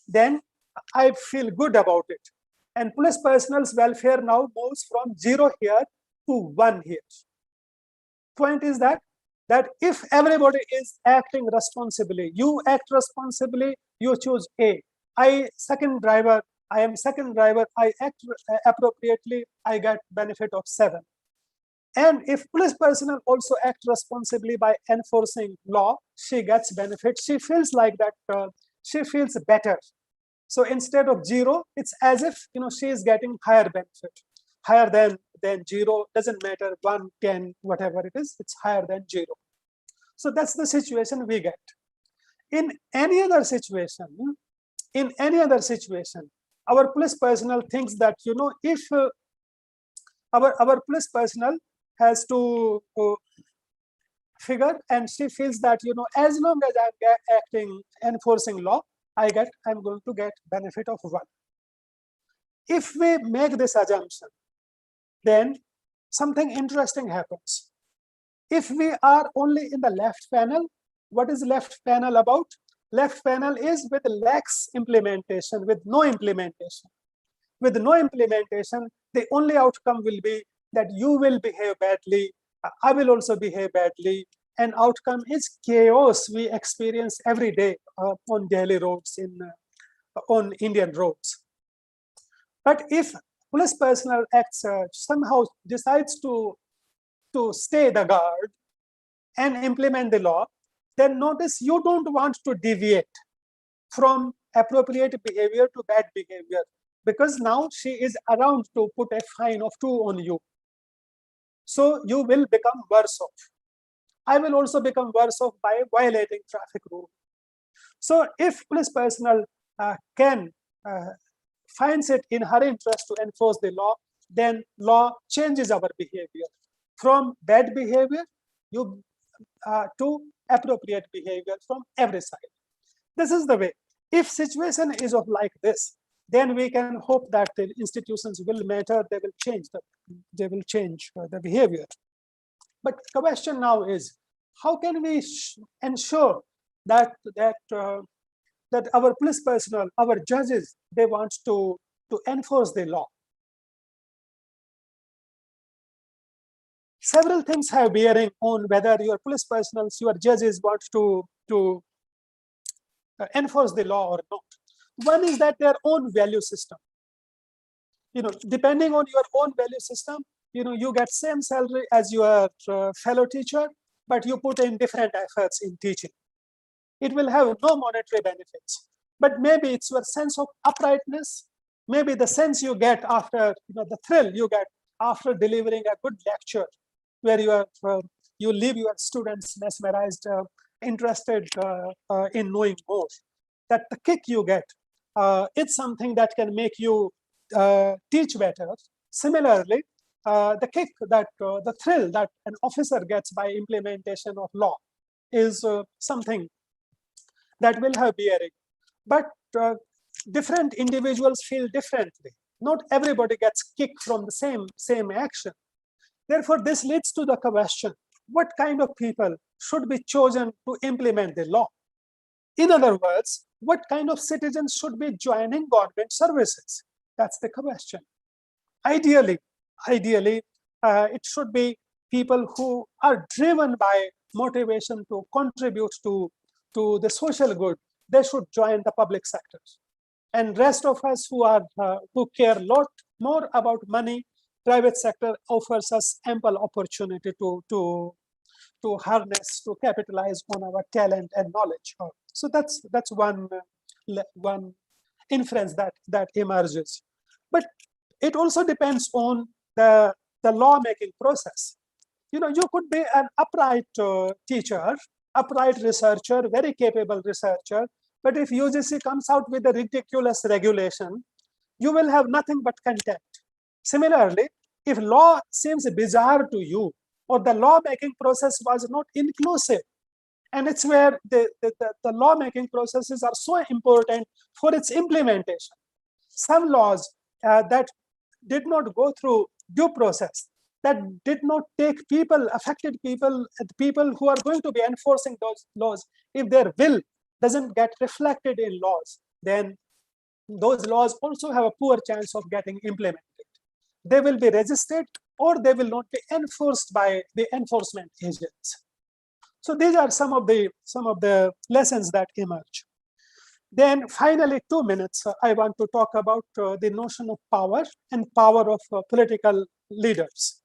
then I feel good about it. And police personnel's welfare now moves from 0 here to 1 here. Point is that if everybody is acting responsibly, you act responsibly, you choose A. I am second driver, I act appropriately, I get benefit of 7. And if police personnel also act responsibly by enforcing law, she gets benefit. She feels like that, she feels better. So instead of 0, it's as if, you know, she is getting higher benefit, higher than 0, doesn't matter, 1, 10, whatever it is, it's higher than 0. So that's the situation we get. In any other situation, our police personnel thinks that, you know, if our police personnel has to figure, and she feels that, you know, as long as I'm enforcing law, I'm going to get benefit of 1. If we make this assumption, then something interesting happens. If we are only in the left panel, what is left panel about? Left panel is with lax implementation, with no implementation. With no implementation, the only outcome will be that you will behave badly, I will also behave badly, and outcome is chaos we experience every day on Delhi roads, on Indian roads. But if police personnel acts somehow decides to stay the guard and implement the law, then notice you don't want to deviate from appropriate behavior to bad behavior, because now she is around to put a fine of 2 on you. So you will become worse off. I will also become worse off by violating traffic rule. So if police personnel finds it in her interest to enforce the law, then law changes our behavior from bad behavior to appropriate behavior from every side. This is the way. If situation is of like this, then we can hope that the institutions will matter. They will change the behavior. But the question now is, how can we ensure that our police personnel, our judges, they want to enforce the law? Several things have bearing on whether your police personnel, your judges want to enforce the law or not. One is that their own value system. You know, depending on your own value system, you know, you get same salary as your fellow teacher, but you put in different efforts in teaching. It will have no monetary benefits, but maybe it's your sense of uprightness, maybe the sense you get after, you know, the thrill you get after delivering a good lecture, where you leave your students mesmerized, interested in knowing more, that the kick you get, it's something that can make you teach better. Similarly, the kick that the thrill that an officer gets by implementation of law is something that will have bearing. But different individuals feel differently. Not everybody gets kicked from the same action. Therefore, this leads to the question, what kind of people should be chosen to implement the law? In other words, what kind of citizens should be joining government services? That's the question. Ideally, it should be people who are driven by motivation to contribute to the social good. They should join the public sector. And rest of us who care a lot more about money, private sector offers us ample opportunity to harness, to capitalize on our talent and knowledge. So that's one inference that emerges. But it also depends on the lawmaking process. You could be an upright teacher, upright researcher, very capable researcher, but if UGC comes out with a ridiculous regulation, you will have nothing but contempt. Similarly, if law seems bizarre to you, or the lawmaking process was not inclusive, and it's where the lawmaking processes are so important for its implementation. Some laws that did not go through due process, that did not take affected people who are going to be enforcing those laws, if their will doesn't get reflected in laws, then those laws also have a poor chance of getting implemented. They will be resisted, or they will not be enforced by the enforcement agents. So these are some of the lessons that emerge. Then finally, 2 minutes, I want to talk about the notion of power and power of political leaders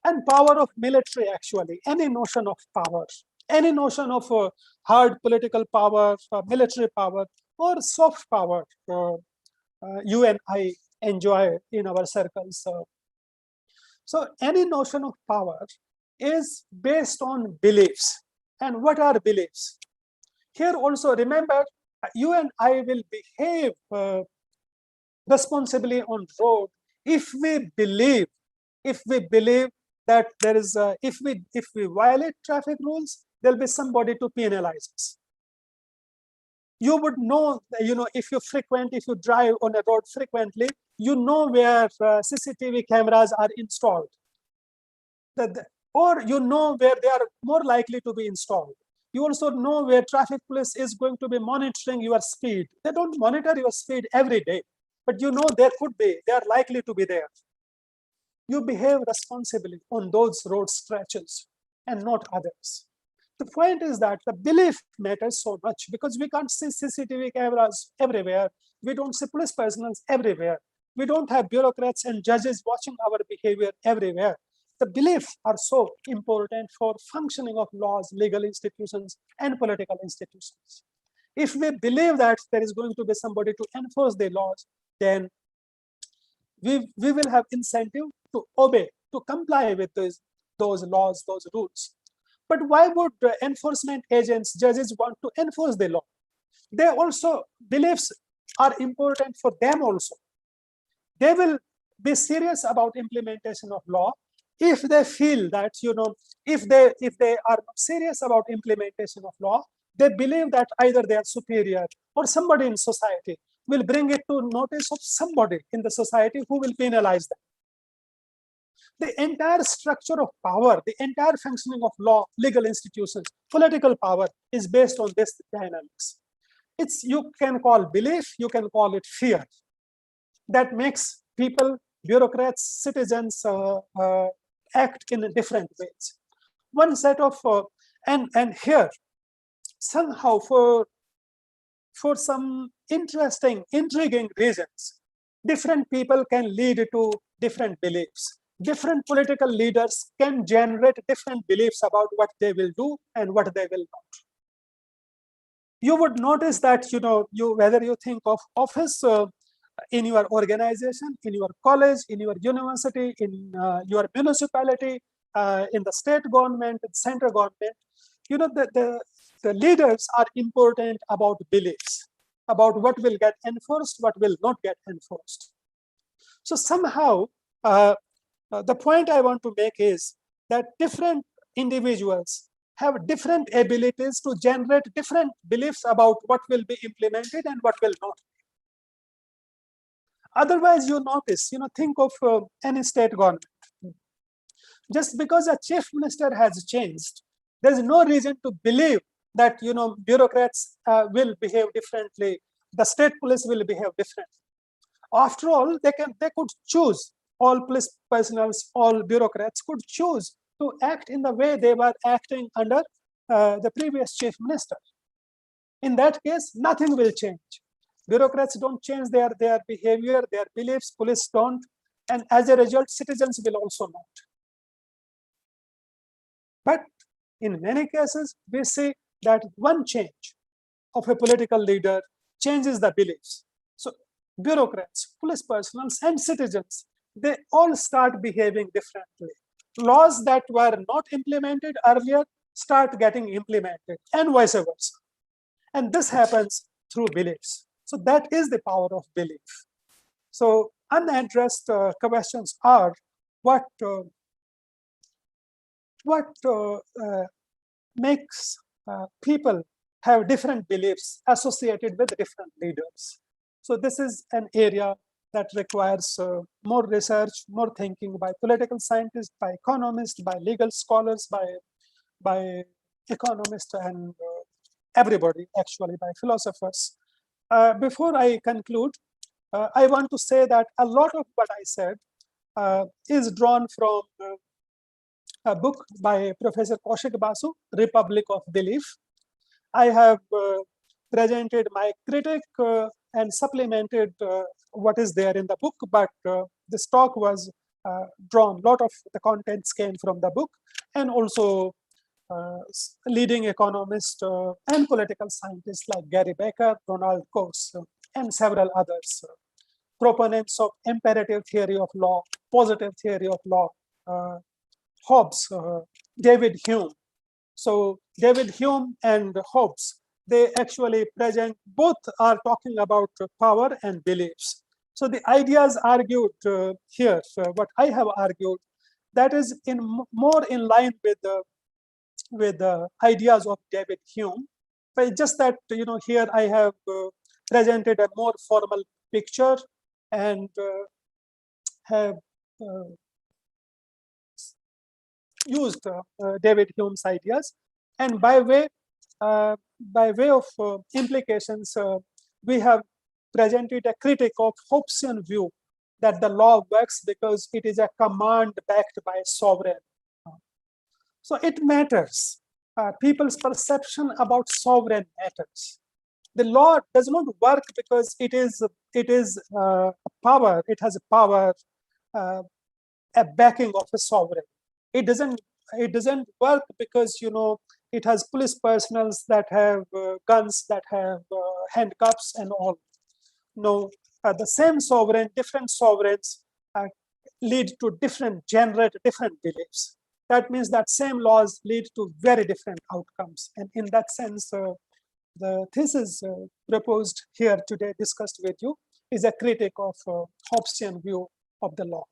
and power of military, actually, any notion of power, any notion of hard political power, military power, or soft power you and I enjoy in our circles. So any notion of power is based on beliefs. And what are beliefs? Here also, remember, you and I will behave responsibly on road if we believe that there is if we violate traffic rules, there'll be somebody to penalize us. You would know, if you drive on a road frequently, you know where CCTV cameras are installed, or you know where they are more likely to be installed. You also know where traffic police is going to be monitoring your speed. They don't monitor your speed every day, but you know they are likely to be there. You behave responsibly on those road stretches and not others. The point is that the belief matters so much, because we can't see CCTV cameras everywhere. We don't see police personnel everywhere. We don't have bureaucrats and judges watching our behavior everywhere. The beliefs are so important for functioning of laws, legal institutions, and political institutions. If we believe that there is going to be somebody to enforce the laws, then we will have incentive to obey, to comply with those laws, those rules. But why would enforcement agents, judges want to enforce the law? Beliefs are important for them also. They will be serious about implementation of law if they feel that, if they are serious about implementation of law, they believe that either they are superior or somebody in society will bring it to notice of somebody in the society who will penalize them. The entire structure of power, the entire functioning of law, legal institutions, political power is based on this dynamics. You can call belief, you can call it fear. That makes people, bureaucrats, citizens act in different ways. One set of, and here, somehow for some interesting, intriguing reasons, different people can lead to different beliefs. Different political leaders can generate different beliefs about what they will do and what they will not. You would notice that, whether you think of office in your organization, in your college, in your university, in your municipality, in the state government, the central government, the leaders are important about beliefs, about what will get enforced, what will not get enforced. So somehow, the point I want to make is that different individuals have different abilities to generate different beliefs about what will be implemented and what will not. Otherwise, you notice, think of any state government. Just because a chief minister has changed, there is no reason to believe that bureaucrats will behave differently. The state police will behave differently. After all, they could choose. All police personnel, all bureaucrats could choose to act in the way they were acting under the previous chief minister. In that case, nothing will change. Bureaucrats don't change their behavior, their beliefs, police don't, and as a result, citizens will also not. But in many cases, we see that one change of a political leader changes the beliefs. So bureaucrats, police personnel, and citizens, they all start behaving differently. Laws that were not implemented earlier start getting implemented, and vice versa. And this happens through beliefs. So that is the power of belief. So unaddressed questions are what makes people have different beliefs associated with different leaders. So this is an area that requires more research, more thinking by political scientists, by economists, by legal scholars, by economists, and everybody, actually, by philosophers. Before I conclude, I want to say that a lot of what I said is drawn from a book by Professor Kaushik Basu, Republic of Belief. I have presented my critique and supplemented what is there in the book, but this talk was drawn, a lot of the contents came from the book, and also leading economists and political scientists like Gary Becker, Ronald Coase, and several others, proponents of imperative theory of law, positive theory of law, Hobbes, David Hume. So David Hume and Hobbes, they actually present, both are talking about power and beliefs. So the ideas argued here, what I have argued, that is more in line with the ideas of David Hume. But just that, here I have presented a more formal picture and have used David Hume's ideas, and by way of implications, we have presented a critique of Hobbesian view that the law works because it is a command backed by sovereign. So it matters. People's perception about sovereign matters. The law does not work because it is a power. It has a power, a backing of a sovereign. It doesn't work because it has police personnel that have guns, that have handcuffs and all. No, the same sovereign, different sovereigns lead to generate different beliefs. That means that same laws lead to very different outcomes. And in that sense, the thesis proposed here today, discussed with you, is a critique of Hobbesian view of the law.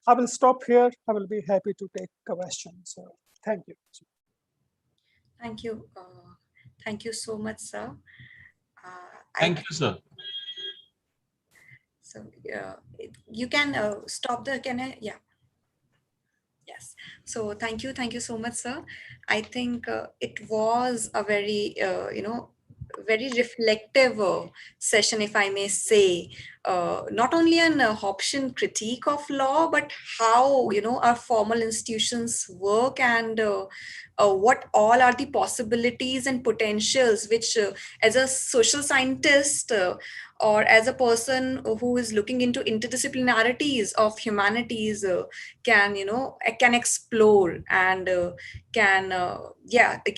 I will stop here. I will be happy to take questions. Thank you. Thank you. Thank you so much, sir. Thank you, sir. So you can stop the, can I? Yeah. Yes. So thank you so much, sir. I think it was a very, very reflective session, if I may say. Not only an Hobbesian critique of law, but how our formal institutions work, and what all are the possibilities and potentials which, as a social scientist, or as a person who is looking into interdisciplinarities of humanities, can explore and it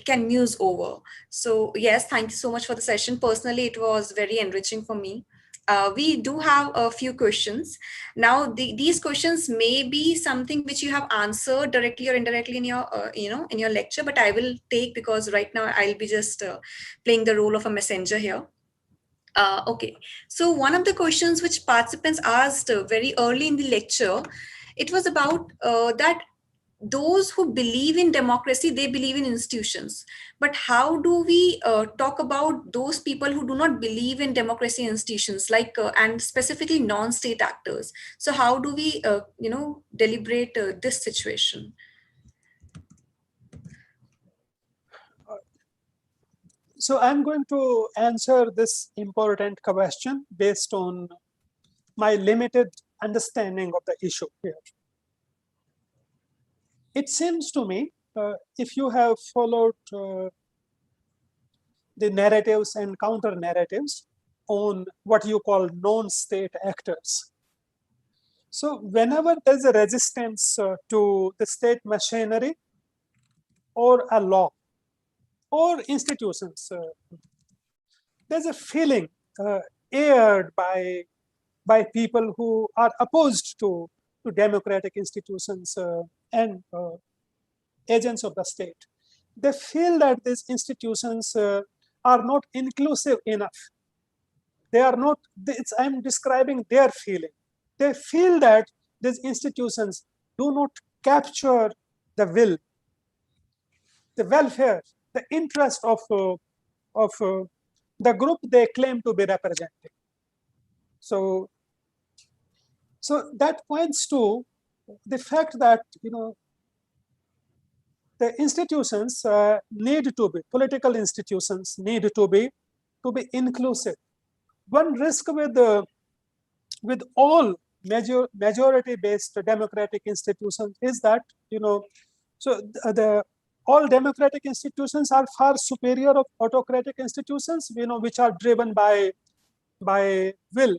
can muse over. So yes, thank you so much for the session. Personally, it was very enriching for me. We do have a few questions. Now, these questions may be something which you have answered directly or indirectly in your, in your lecture, but I will take, because right now I'll be just playing the role of a messenger here. Okay, so one of the questions which participants asked very early in the lecture, it was about that those who believe in democracy, they believe in institutions, but how do we talk about those people who do not believe in democracy institutions, like and specifically non-state actors? So how do we deliberate this situation? So I'm going to answer this important question based on my limited understanding of the issue here. It seems to me, if you have followed the narratives and counter narratives on what you call non-state actors. So whenever there's a resistance to the state machinery or a law or institutions, there's a feeling aired by people who are opposed to democratic institutions and agents of the state. They feel that these institutions are not inclusive enough. They are not, I'm describing their feeling. They feel that these institutions do not capture the will, the welfare, the interest of the group they claim to be representing. So that points to the fact that the institutions need to be, political institutions need to be inclusive. One risk with all majority-based democratic institutions is that all democratic institutions are far superior of autocratic institutions, which are driven by will,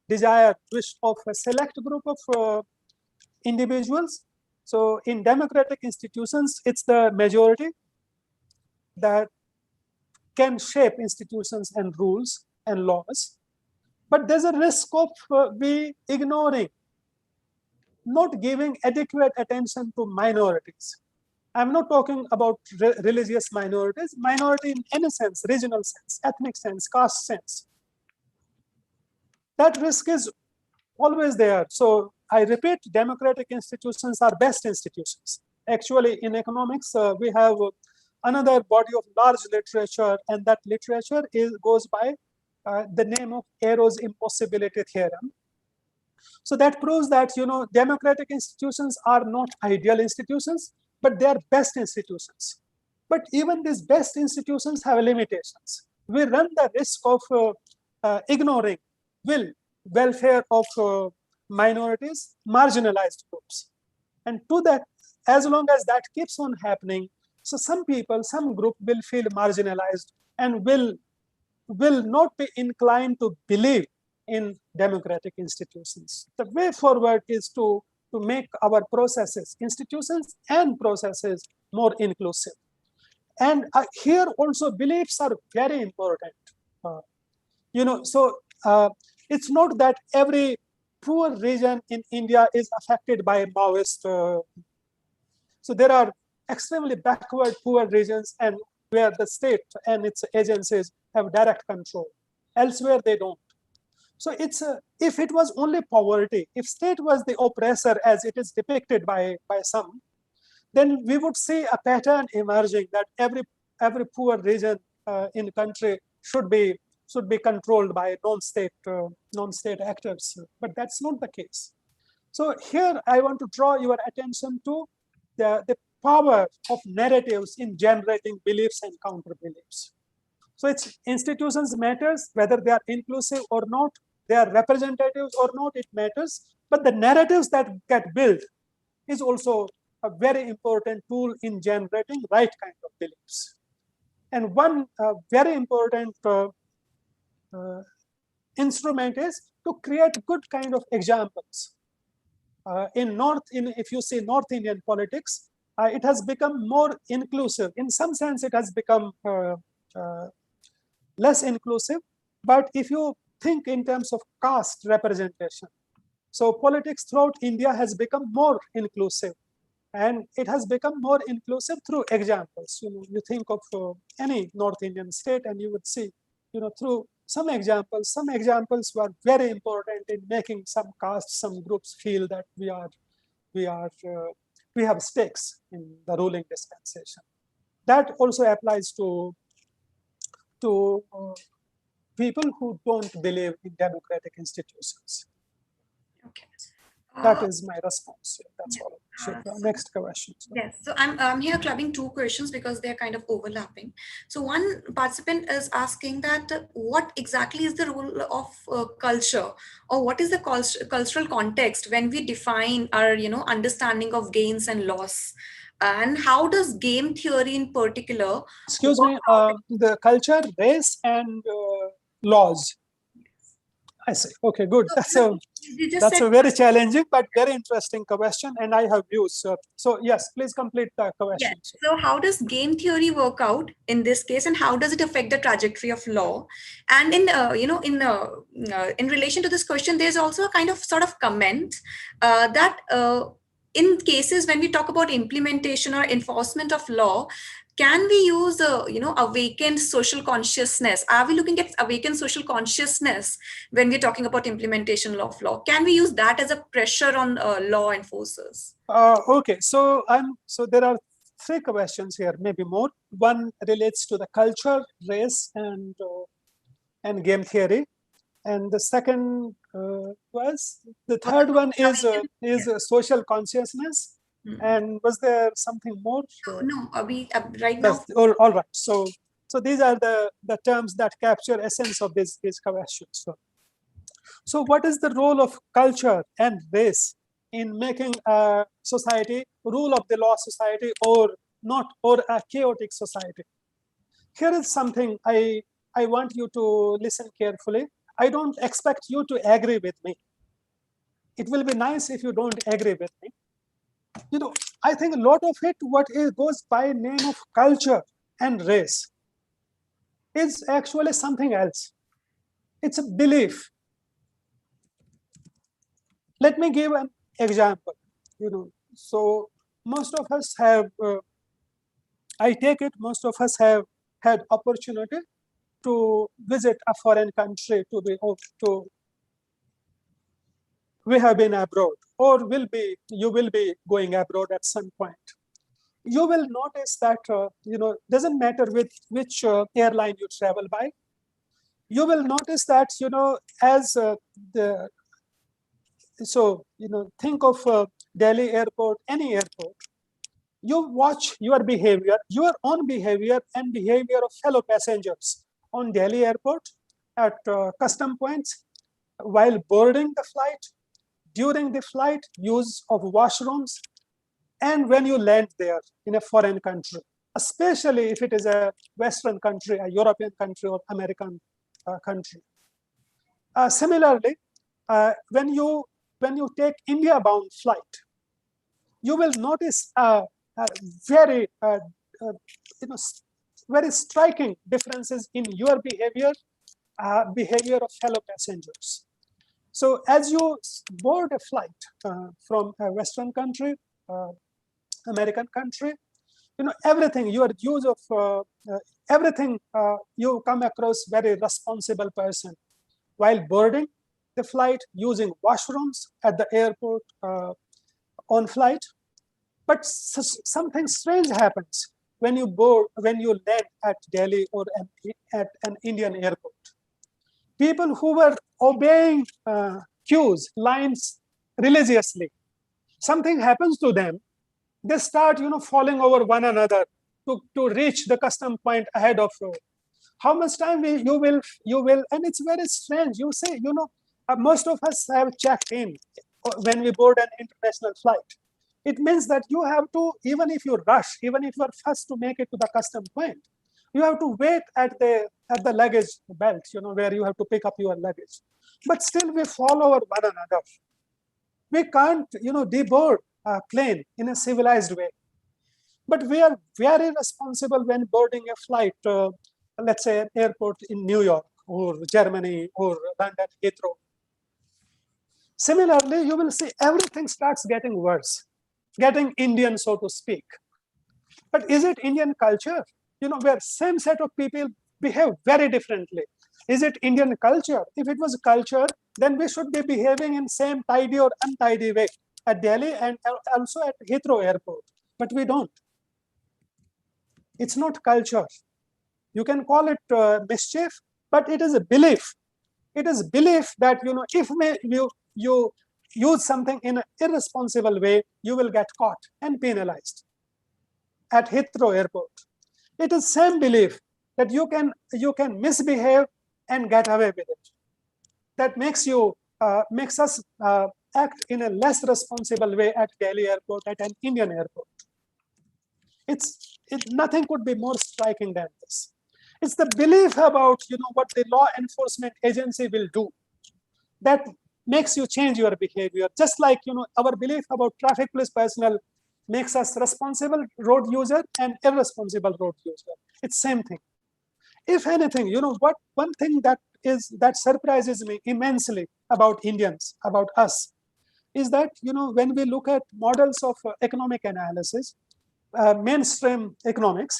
desire, wish of a select group of individuals. So in democratic institutions, it's the majority that can shape institutions and rules and laws. But there's a risk of we ignoring, not giving adequate attention to minorities. I'm not talking about religious minorities, minority in any sense, regional sense, ethnic sense, caste sense. That risk is always there. So I repeat, democratic institutions are best institutions. Actually, in economics, we have another body of large literature, and that literature goes by the name of Arrow's impossibility theorem. So that proves that democratic institutions are not ideal institutions, but they are best institutions. But even these best institutions have limitations. We run the risk of ignoring welfare of minorities, marginalized groups. And to that, as long as that keeps on happening, so some people, some group will feel marginalized and will not be inclined to believe in democratic institutions. The way forward is to make our processes, institutions and processes, more inclusive. And here also beliefs are very important. It's not that every poor region in India is affected by Maoist. So there are extremely backward poor regions and where the state and its agencies have direct control. Elsewhere they don't. So it's if it was only poverty, if state was the oppressor as it is depicted by some, then we would see a pattern emerging that every poor region in the country should be controlled by non-state actors. But that's not the case. So here I want to draw your attention to the power of narratives in generating beliefs and counter beliefs. So it's institutions matters, whether they are inclusive or not, they are representatives or not, it matters. But the narratives that get built is also a very important tool in generating right kind of beliefs. And one very important instrument is to create good kind of examples. If you see North Indian politics, it has become more inclusive. In some sense, it has become less inclusive. But if you think in terms of caste representation. So politics throughout India has become more inclusive, and it has become more inclusive through examples. You think of any North Indian state, and you would see, through some examples were very important in making some castes, some groups feel that we have stakes in the ruling dispensation. That also applies to people who don't believe in democratic institutions. Okay. That is my response. That's all. Next question. Yes, so I'm here clubbing two questions because they're kind of overlapping. So one participant is asking that what exactly is the role of culture, or what is the cultural context when we define our understanding of gains and loss, and how does game theory in particular? Excuse me, the culture, race, and laws. I see. Okay, good. That's a very challenging but very interesting question, and I have views. So yes, please complete the question. Yes. So how does game theory work out in this case, and how does it affect the trajectory of law? And in relation to this question, there's also a kind of sort of comment that in cases when we talk about implementation or enforcement of law, can we use awakened social consciousness? Are we looking at awakened social consciousness when we're talking about implementation of law? Can we use that as a pressure on law enforcers? Okay, so there are three questions here, maybe more. One relates to the culture, race, and game theory, and the second was the third one is social consciousness. And was there something more? No, right now. All right. So these are the terms that capture essence of these questions. So what is the role of culture and race in making a society rule of the law society or not, or a chaotic society? Here is something I want you to listen carefully. I don't expect you to agree with me. It will be nice if you don't agree with me. I think a lot of it, goes by name of culture and race, is actually something else. It's a belief. Let me give an example. So most of us have, I take it, most of us have had opportunity to visit a foreign country, we have been abroad, or you will be going abroad at some point. You will notice that, doesn't matter which airline you travel by, you will notice that, as think of Delhi airport, any airport, you watch your behavior, your own behavior and behavior of fellow passengers on Delhi airport, at custom points, while boarding the flight, during the flight, use of washrooms, and when you land there in a foreign country, especially if it is a Western country, a European country, or American country. Similarly, when you take India-bound flight, you will notice very striking differences in your behavior of fellow passengers. So as you board a flight from a Western country, American country, everything, your use of everything, you come across very responsible person. While boarding the flight, using washrooms at the airport on flight. But something strange happens when you land at Delhi or at an Indian airport. People who were obeying queues, lines religiously, something happens to them. They start, falling over one another to reach the custom point ahead of you. How much time you will, and it's very strange. You say, most of us have checked in when we board an international flight. It means that you have to, even if you rush, even if you are first to make it to the custom point, you have to wait at the luggage belt, where you have to pick up your luggage. But still we fall over one another. We can't, deboard a plane in a civilized way. But we are very responsible when boarding a flight, let's say an airport in New York or Germany or London Heathrow. Similarly, you will see everything starts getting worse, getting Indian, so to speak. But is it Indian culture? Where same set of people behave very differently. Is it Indian culture? If it was culture, then we should be behaving in same tidy or untidy way at Delhi and also at Heathrow Airport. But we don't. It's not culture. You can call it mischief, but it is a belief. It is belief that if you use something in an irresponsible way, you will get caught and penalized. At Heathrow Airport, it is same belief that you can misbehave and get away with it. That makes us act in a less responsible way at Delhi Airport, at an Indian airport. Nothing could be more striking than this. It's the belief about what the law enforcement agency will do that makes you change your behavior. Just like our belief about traffic police personnel makes us responsible road user and irresponsible road user. It's same thing. If anything, one thing that surprises me immensely about Indians, about us, is that when we look at models of economic analysis, mainstream economics,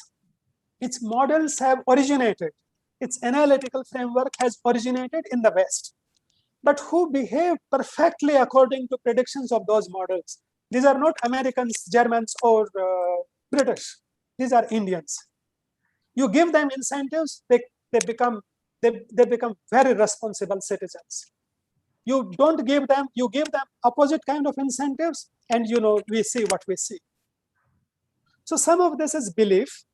its models have originated, its analytical framework has originated in the West. But who behave perfectly according to predictions of those models? These are not Americans, Germans, or British. These are Indians. You give them incentives, they become very responsible citizens. You don't give them, you give them opposite kind of incentives, and we see what we see. So some of this is belief,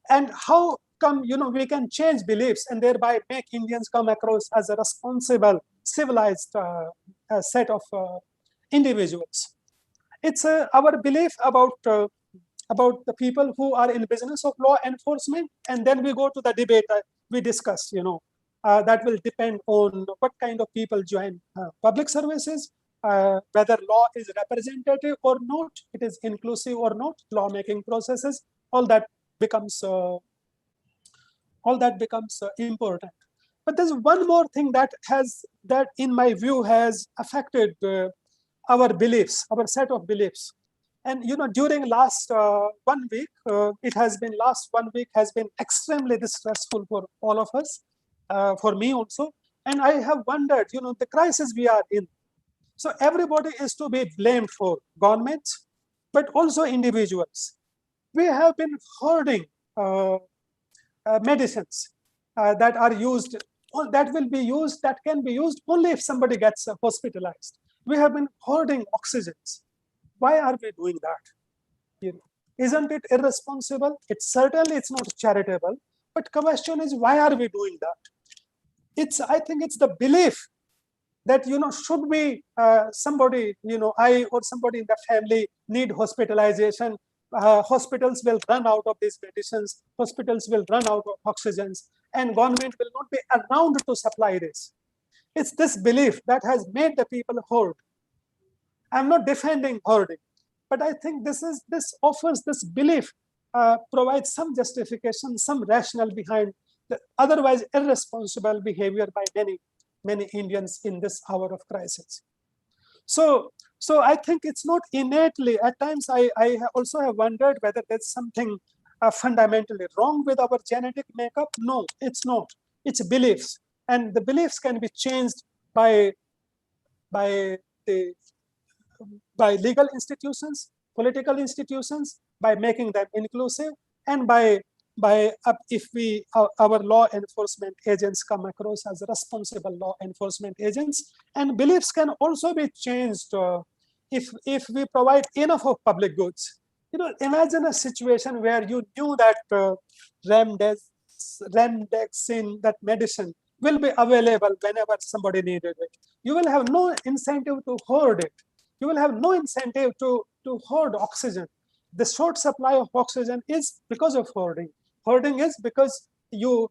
and how come we can change beliefs and thereby make Indians come across as a responsible, civilized set of individuals. It's our belief about the people who are in business of law enforcement, and then we go to the debate we discussed. That will depend on what kind of people join public services, whether law is representative or not, it is inclusive or not, lawmaking processes, all that becomes important. But there's one more thing that in my view has affected our beliefs, our set of beliefs. And during last 1 week, last 1 week has been extremely distressful for all of us, for me also. And I have wondered, the crisis we are in. So everybody is to be blamed for governments, but also individuals. We have been hoarding medicines that are used, that can be used only if somebody gets hospitalized. We have been hoarding oxygens. Why are we doing that? Isn't it irresponsible? It's not charitable. But question is, why are we doing that? I think it's the belief that should we somebody I or somebody in the family need hospitalization, hospitals will run out of these medicines, hospitals will run out of oxygens, and government will not be around to supply this. It's this belief that has made the people hoard. I'm not defending hoarding, but I think this offers this belief, provides some justification, some rationale behind the otherwise irresponsible behavior by many Indians in this hour of crisis. So I think it's not innately. At times, I also have wondered whether there's something fundamentally wrong with our genetic makeup. No, it's not. It's beliefs, and the beliefs can be changed by legal institutions, political institutions, by making them inclusive, and if our law enforcement agents come across as responsible law enforcement agents. And beliefs can also be changed if we provide enough of public goods. Imagine a situation where you knew that Remdesivir, that medicine, will be available whenever somebody needed it. You will have no incentive to hoard it. You will have no incentive to hoard oxygen. The short supply of oxygen is because of hoarding. Hoarding is because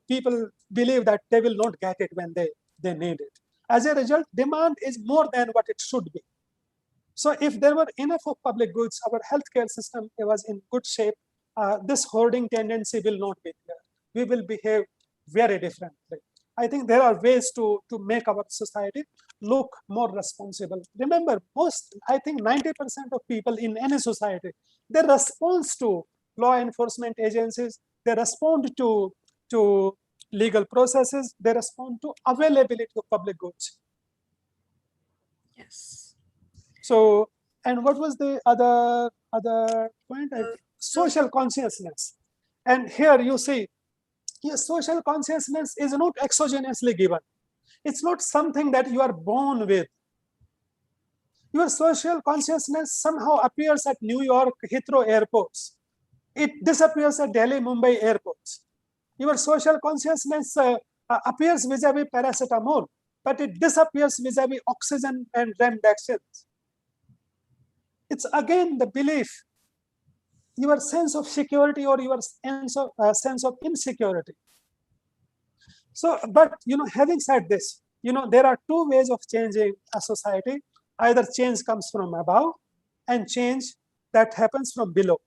people believe that they will not get it when they need it. As a result, demand is more than what it should be. So if there were enough of public goods, our healthcare system was in good shape, this hoarding tendency will not be there. We will behave very differently. I think there are ways to make our society look more responsible. Remember, I think 90% of people in any society, they respond to law enforcement agencies, they respond to legal processes, they respond to availability of public goods. Yes. So, and what was the other point? Social consciousness. And here you see, social consciousness is not exogenously given. It's not something that you are born with. Your social consciousness somehow appears at New York Heathrow airports. It disappears at Delhi, Mumbai airports. Your social consciousness appears vis-a-vis paracetamol, but it disappears vis-a-vis oxygen and remdesivir. It's again the belief, your sense of security or your sense of insecurity. So, but having said this, there are two ways of changing a society. Either change comes from above and change that happens from below.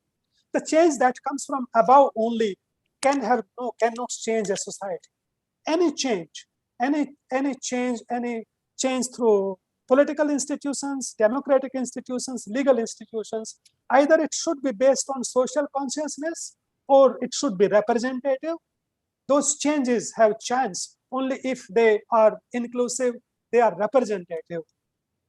The change that comes from above only cannot change a society. Any change through political institutions, democratic institutions, legal institutions, either it should be based on social consciousness or it should be representative. Those changes have chance only if they are inclusive, they are representative.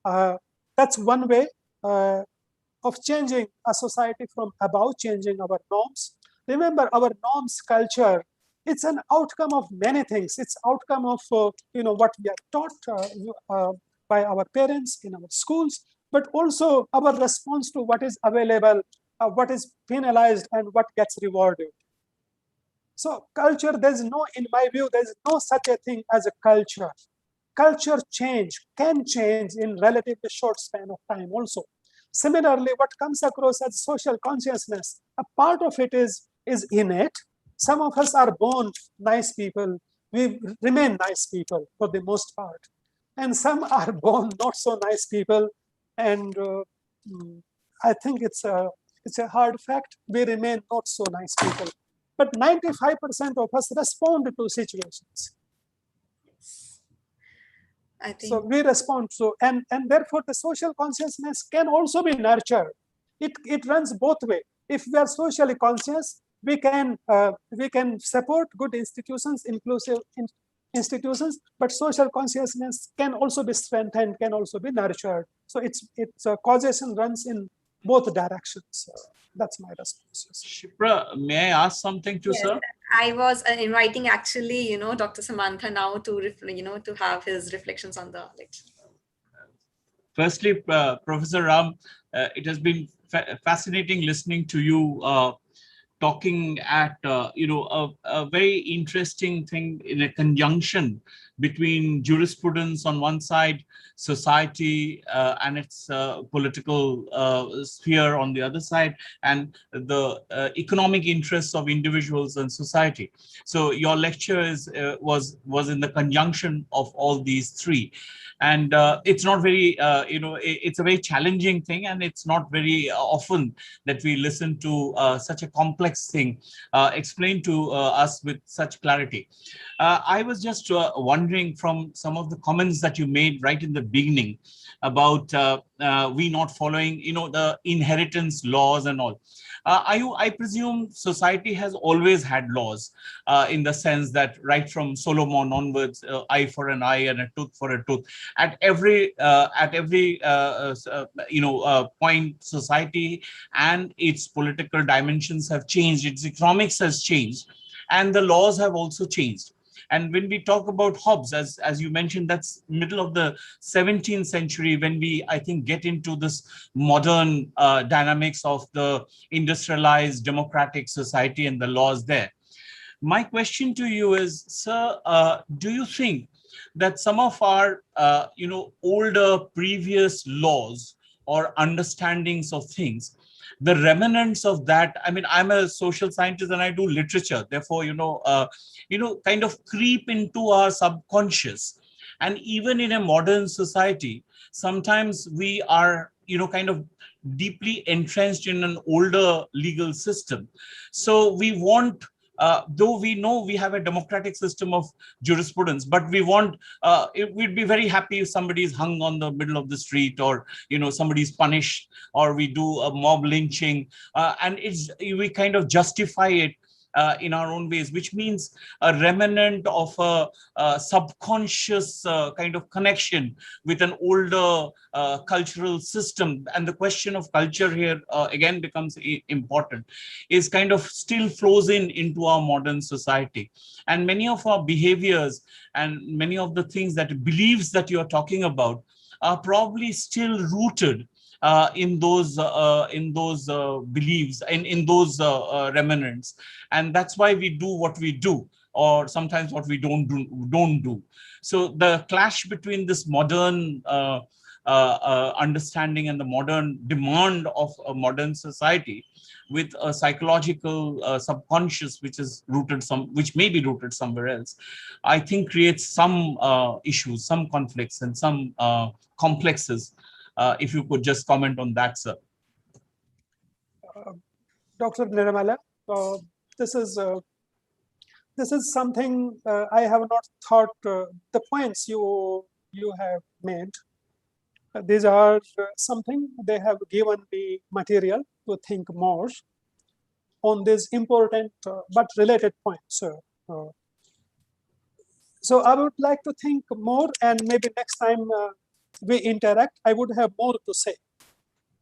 That's one way of changing a society from above, changing our norms. Remember, our norms culture, it's an outcome of many things. It's outcome of what we are taught by our parents in our schools, but also our response to what is available, what is penalized, and what gets rewarded. So culture, in my view, there's no such a thing as a culture. Culture can change in relatively short span of time also. Similarly, what comes across as social consciousness, a part of it is innate. Some of us are born nice people. We remain nice people for the most part. And some are born not so nice people. And I think it's a hard fact. We remain not so nice people. But 95% of us respond to situations. I think so we respond to, and therefore the social consciousness can also be nurtured. It runs both way. If we are socially conscious, we can support good institutions, inclusive institutions, but social consciousness can also be strengthened, can also be nurtured. So it's causation runs in both directions. That's my response. Shipra, may I ask something to sir? I was inviting actually, Dr. Samantha now to, to have his reflections on the lecture. Firstly, Professor Ram, it has been fascinating listening to you talking at, a very interesting thing in a conjunction between jurisprudence on one side, society and its political sphere on the other side, and the economic interests of individuals and society. So your lecture was in the conjunction of all these three. And it's not very, it's a very challenging thing, and it's not very often that we listen to such a complex thing explained to us with such clarity. I was just wondering from some of the comments that you made right in the beginning about we not following, the inheritance laws and all. I presume society has always had laws in the sense that right from Solomon onwards, eye for an eye and a tooth for a tooth. At every point, society and its political dimensions have changed. Its economics has changed, and the laws have also changed. And when we talk about Hobbes, as you mentioned, that's middle of the 17th century when we, I think, get into this modern dynamics of the industrialized democratic society and the laws there. My question to you is, sir, do you think that some of our, older previous laws or understandings of things, the remnants of that, I mean, I'm a social scientist and I do literature, therefore, kind of creep into our subconscious. And even in a modern society, sometimes we are, kind of deeply entrenched in an older legal system. So we want though we know we have a democratic system of jurisprudence, but we'd be very happy if somebody is hung on the middle of the street, or somebody's punished, or we do a mob lynching, and we kind of justify it in our own ways, which means a remnant of a subconscious kind of connection with an older cultural system. And the question of culture here again becomes important, is kind of still flows into our modern society. And many of our behaviors and many of the things that beliefs that you're talking about are probably still rooted in those beliefs and in those remnants, and that's why we do what we do, or sometimes what we don't do. So the clash between this modern understanding and the modern demand of a modern society, with a psychological subconscious which may be rooted somewhere else, I think creates some issues, some conflicts, and some complexes. If you could just comment on that, sir. Dr. Nirmala, uh, this is uh, this is something I have not thought. The points you have made, these are something they have given me material to think more on these important but related points. Uh, so I would like to think more, and maybe next time we interact, I would have more to say.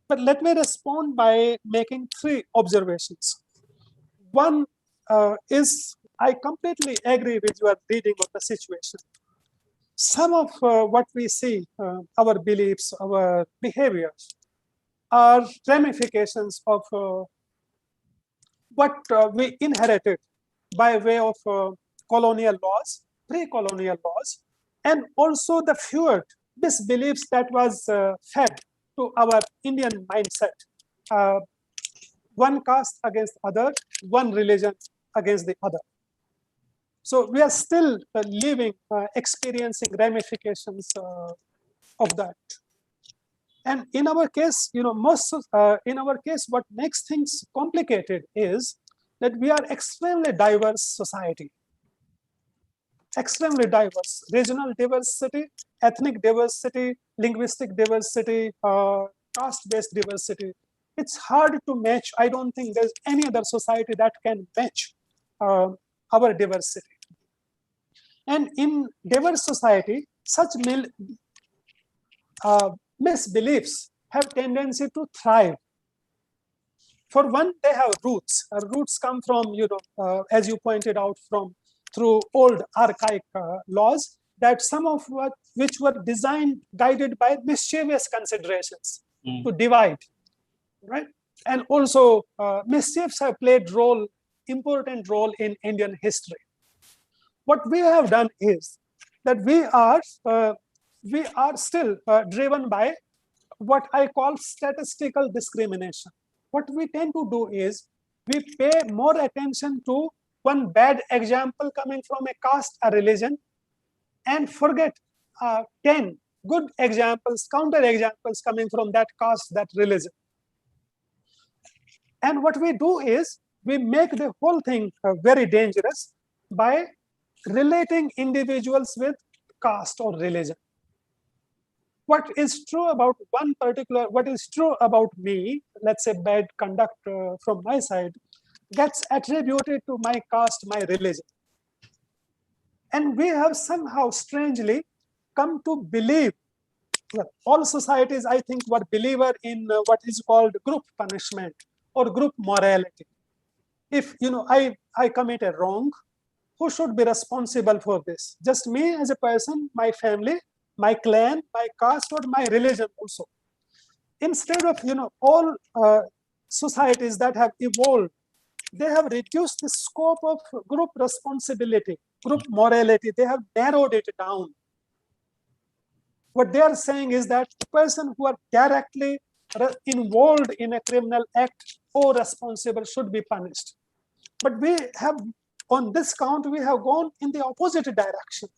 But let me respond by making three observations. One is, I completely agree with your reading of the situation. Some of what we see, our beliefs, our behaviors, are ramifications of what we inherited by way of colonial laws, pre-colonial laws, and also the feared misbeliefs that was fed to our Indian mindset. One caste against other, one religion against the other. So we are still living, experiencing ramifications of that. And in our case, in our case, what makes things complicated is that we are extremely diverse society. Extremely diverse, regional diversity, ethnic diversity, linguistic diversity, caste-based diversity. It's hard to match. I don't think there's any other society that can match our diversity. And in diverse society, such misbeliefs have tendency to thrive. For one, they have roots. Roots come from, as you pointed out, through old archaic laws, that some of which were designed, guided by mischievous considerations to divide, right? And also mischiefs have played important role in Indian history. What we have done is that we are still driven by what I call statistical discrimination. What we tend to do is we pay more attention to one bad example coming from a caste or religion, and forget 10 good examples, counter examples coming from that caste, that religion. And what we do is we make the whole thing very dangerous by relating individuals with caste or religion. What is true about what is true about me, let's say bad conduct from my side, gets attributed to my caste, my religion. And we have somehow strangely come to believe, well, all societies, I think, were believer in what is called group punishment or group morality. If I commit a wrong, who should be responsible for this? Just me as a person, my family, my clan, my caste, or my religion also. Instead of all societies that have evolved, they have reduced the scope of group responsibility, group morality. They have narrowed it down. What they are saying is that the person who are directly involved in a criminal act or responsible should be punished. But we have, on this count, we have gone in the opposite direction.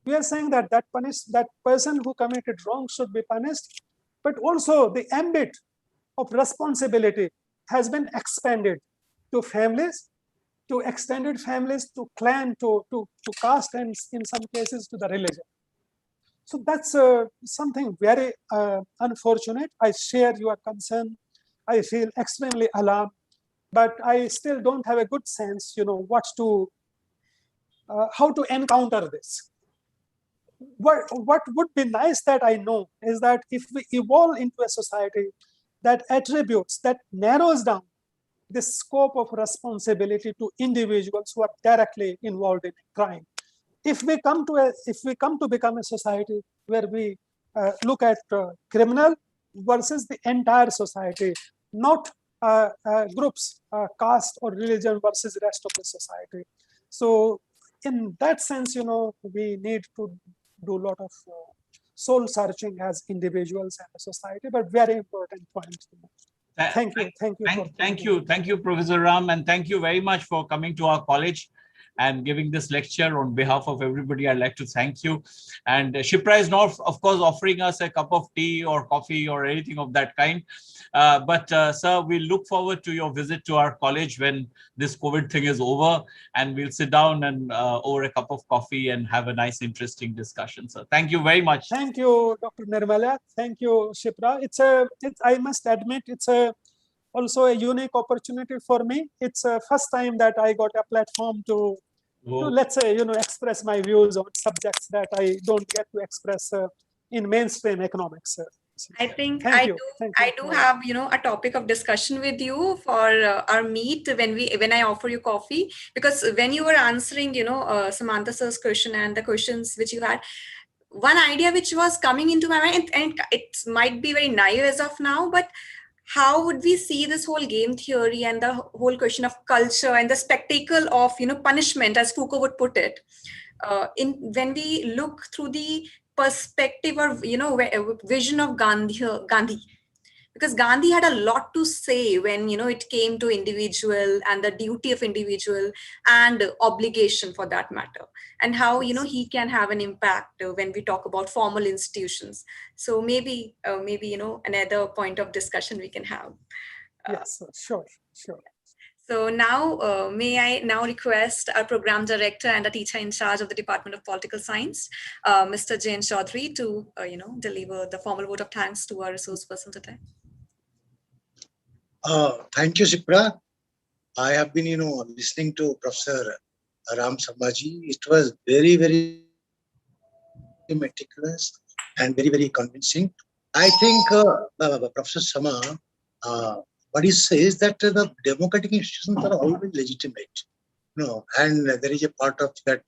We are saying that that person who committed wrong should be punished, but also the ambit of responsibility has been expanded to families, to extended families, to clan, to caste, and in some cases to the religion. So that's something very unfortunate. I share your concern. I feel extremely alarmed, but I still don't have a good sense, how to encounter this. What would be nice that I know is that if we evolve into a society that attributes, that narrows down the scope of responsibility to individuals who are directly involved in crime. If we come to become a society where we look at criminal versus the entire society, not groups, caste or religion versus rest of the society. So in that sense, we need to do a lot of soul searching as individuals and a society, but very important point. Thank you. Thank you, Professor Ram, and thank you very much for coming to our college and giving this lecture. On behalf of everybody, I'd like to thank you. And Shipra is not, of course, offering us a cup of tea or coffee or anything of that kind. But sir, we look forward to your visit to our college when this COVID thing is over, and we'll sit down and over a cup of coffee and have a nice, interesting discussion. So thank you very much. Thank you, Dr. Nirmala. Thank you, Shipra. I must admit, it's also a unique opportunity for me. It's the first time that I got a platform to let's say, express my views on subjects that I don't get to express in mainstream economics. I think Thank I you. do have a topic of discussion with you for our meet when I offer you coffee, because when you were answering Samantha sir's question and the questions which you had, one idea which was coming into my mind, and it might be very naive as of now, but how would we see this whole game theory and the whole question of culture and the spectacle of punishment, as Foucault would put it, when we look through the perspective or vision of Gandhi, because Gandhi had a lot to say when it came to individual and the duty of individual and obligation for that matter, and how he can have an impact when we talk about formal institutions. So maybe another point of discussion we can have. Yes, sure. So now, may I now request our program director and a teacher in charge of the Department of Political Science, Mr. Jain Chaudhary, to deliver the formal vote of thanks to our resource person today. Thank you, Shipra. I have been, listening to Professor Ram Sharmaji. It was very, very meticulous and very, very convincing. I think Professor Sama, what he says that the democratic institutions are always legitimate, and there is a part of that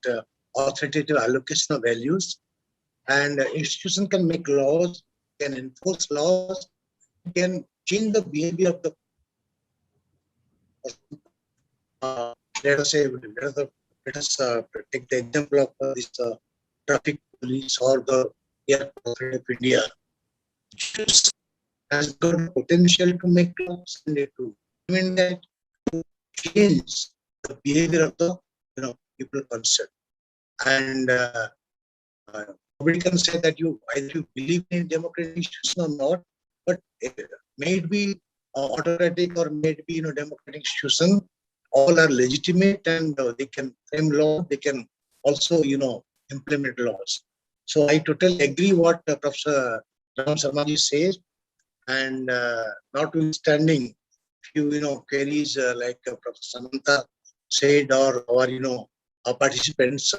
authoritative allocation of values, and institution can make laws, can enforce laws, can change the behavior of the let us take the example of this traffic police or the Air Authority of India. It has got the potential to make laws and to implement that, to change the behavior of the people concerned. And nobody can say that either you believe in democratic institutions or not, but may it be autocratic or may it be democratic institution, all are legitimate, and they can frame law, they can also implement laws. So I totally agree what Professor Ram Sharmaji says, and notwithstanding few queries like Professor Samantha said, or our participants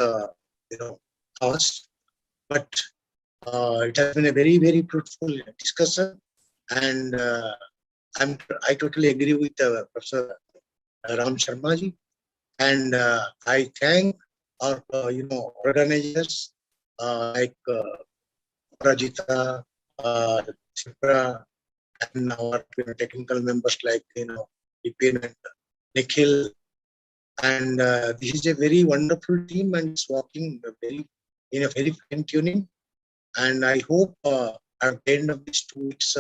asked, but it has been a very, very fruitful discussion, and I totally agree with Professor Ram Sharmaji, and I thank our organizers like Prajita, Chipra, and our technical members like Vipin and Nikhil, and this is a very wonderful team, and it's working in a very fine tuning, and I hope at the end of these 2 weeks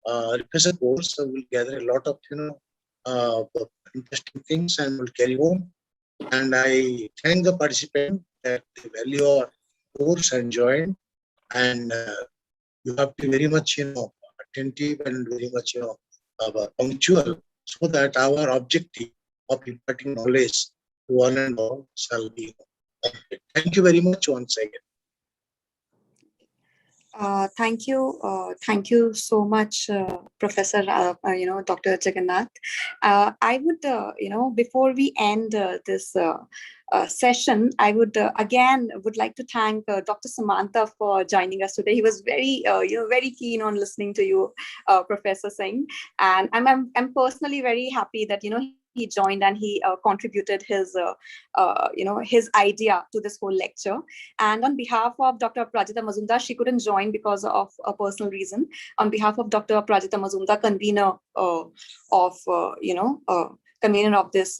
refresher course we'll gather a lot of interesting things and we'll carry on. And I thank the participant that they value our course and join, and you have to be very much attentive and very much punctual, so that our objective of imparting knowledge to one and all shall be complete. Thank you very much once again. Thank you so much, Professor. Dr. Jagannath. I would, before we end this session, I would again would like to thank Dr. Samantha for joining us today. He was very, very keen on listening to you, Professor Singh, and I'm personally very happy that he joined and he contributed his idea to this whole lecture. And on behalf of Dr. Prajita Mazumdar, she couldn't join because of a personal reason. On behalf of Dr. Prajita Mazumdar, convener of this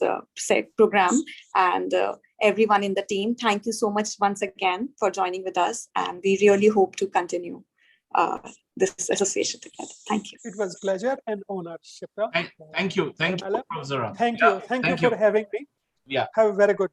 program, and everyone in the team, thank you so much once again for joining with us. And we really hope to continue this association together. Thank you. It was pleasure and honor, Shipra. Thank you. Thank you, Professor Ram. Thank you. Thank you for having me. Yeah. Have a very good day.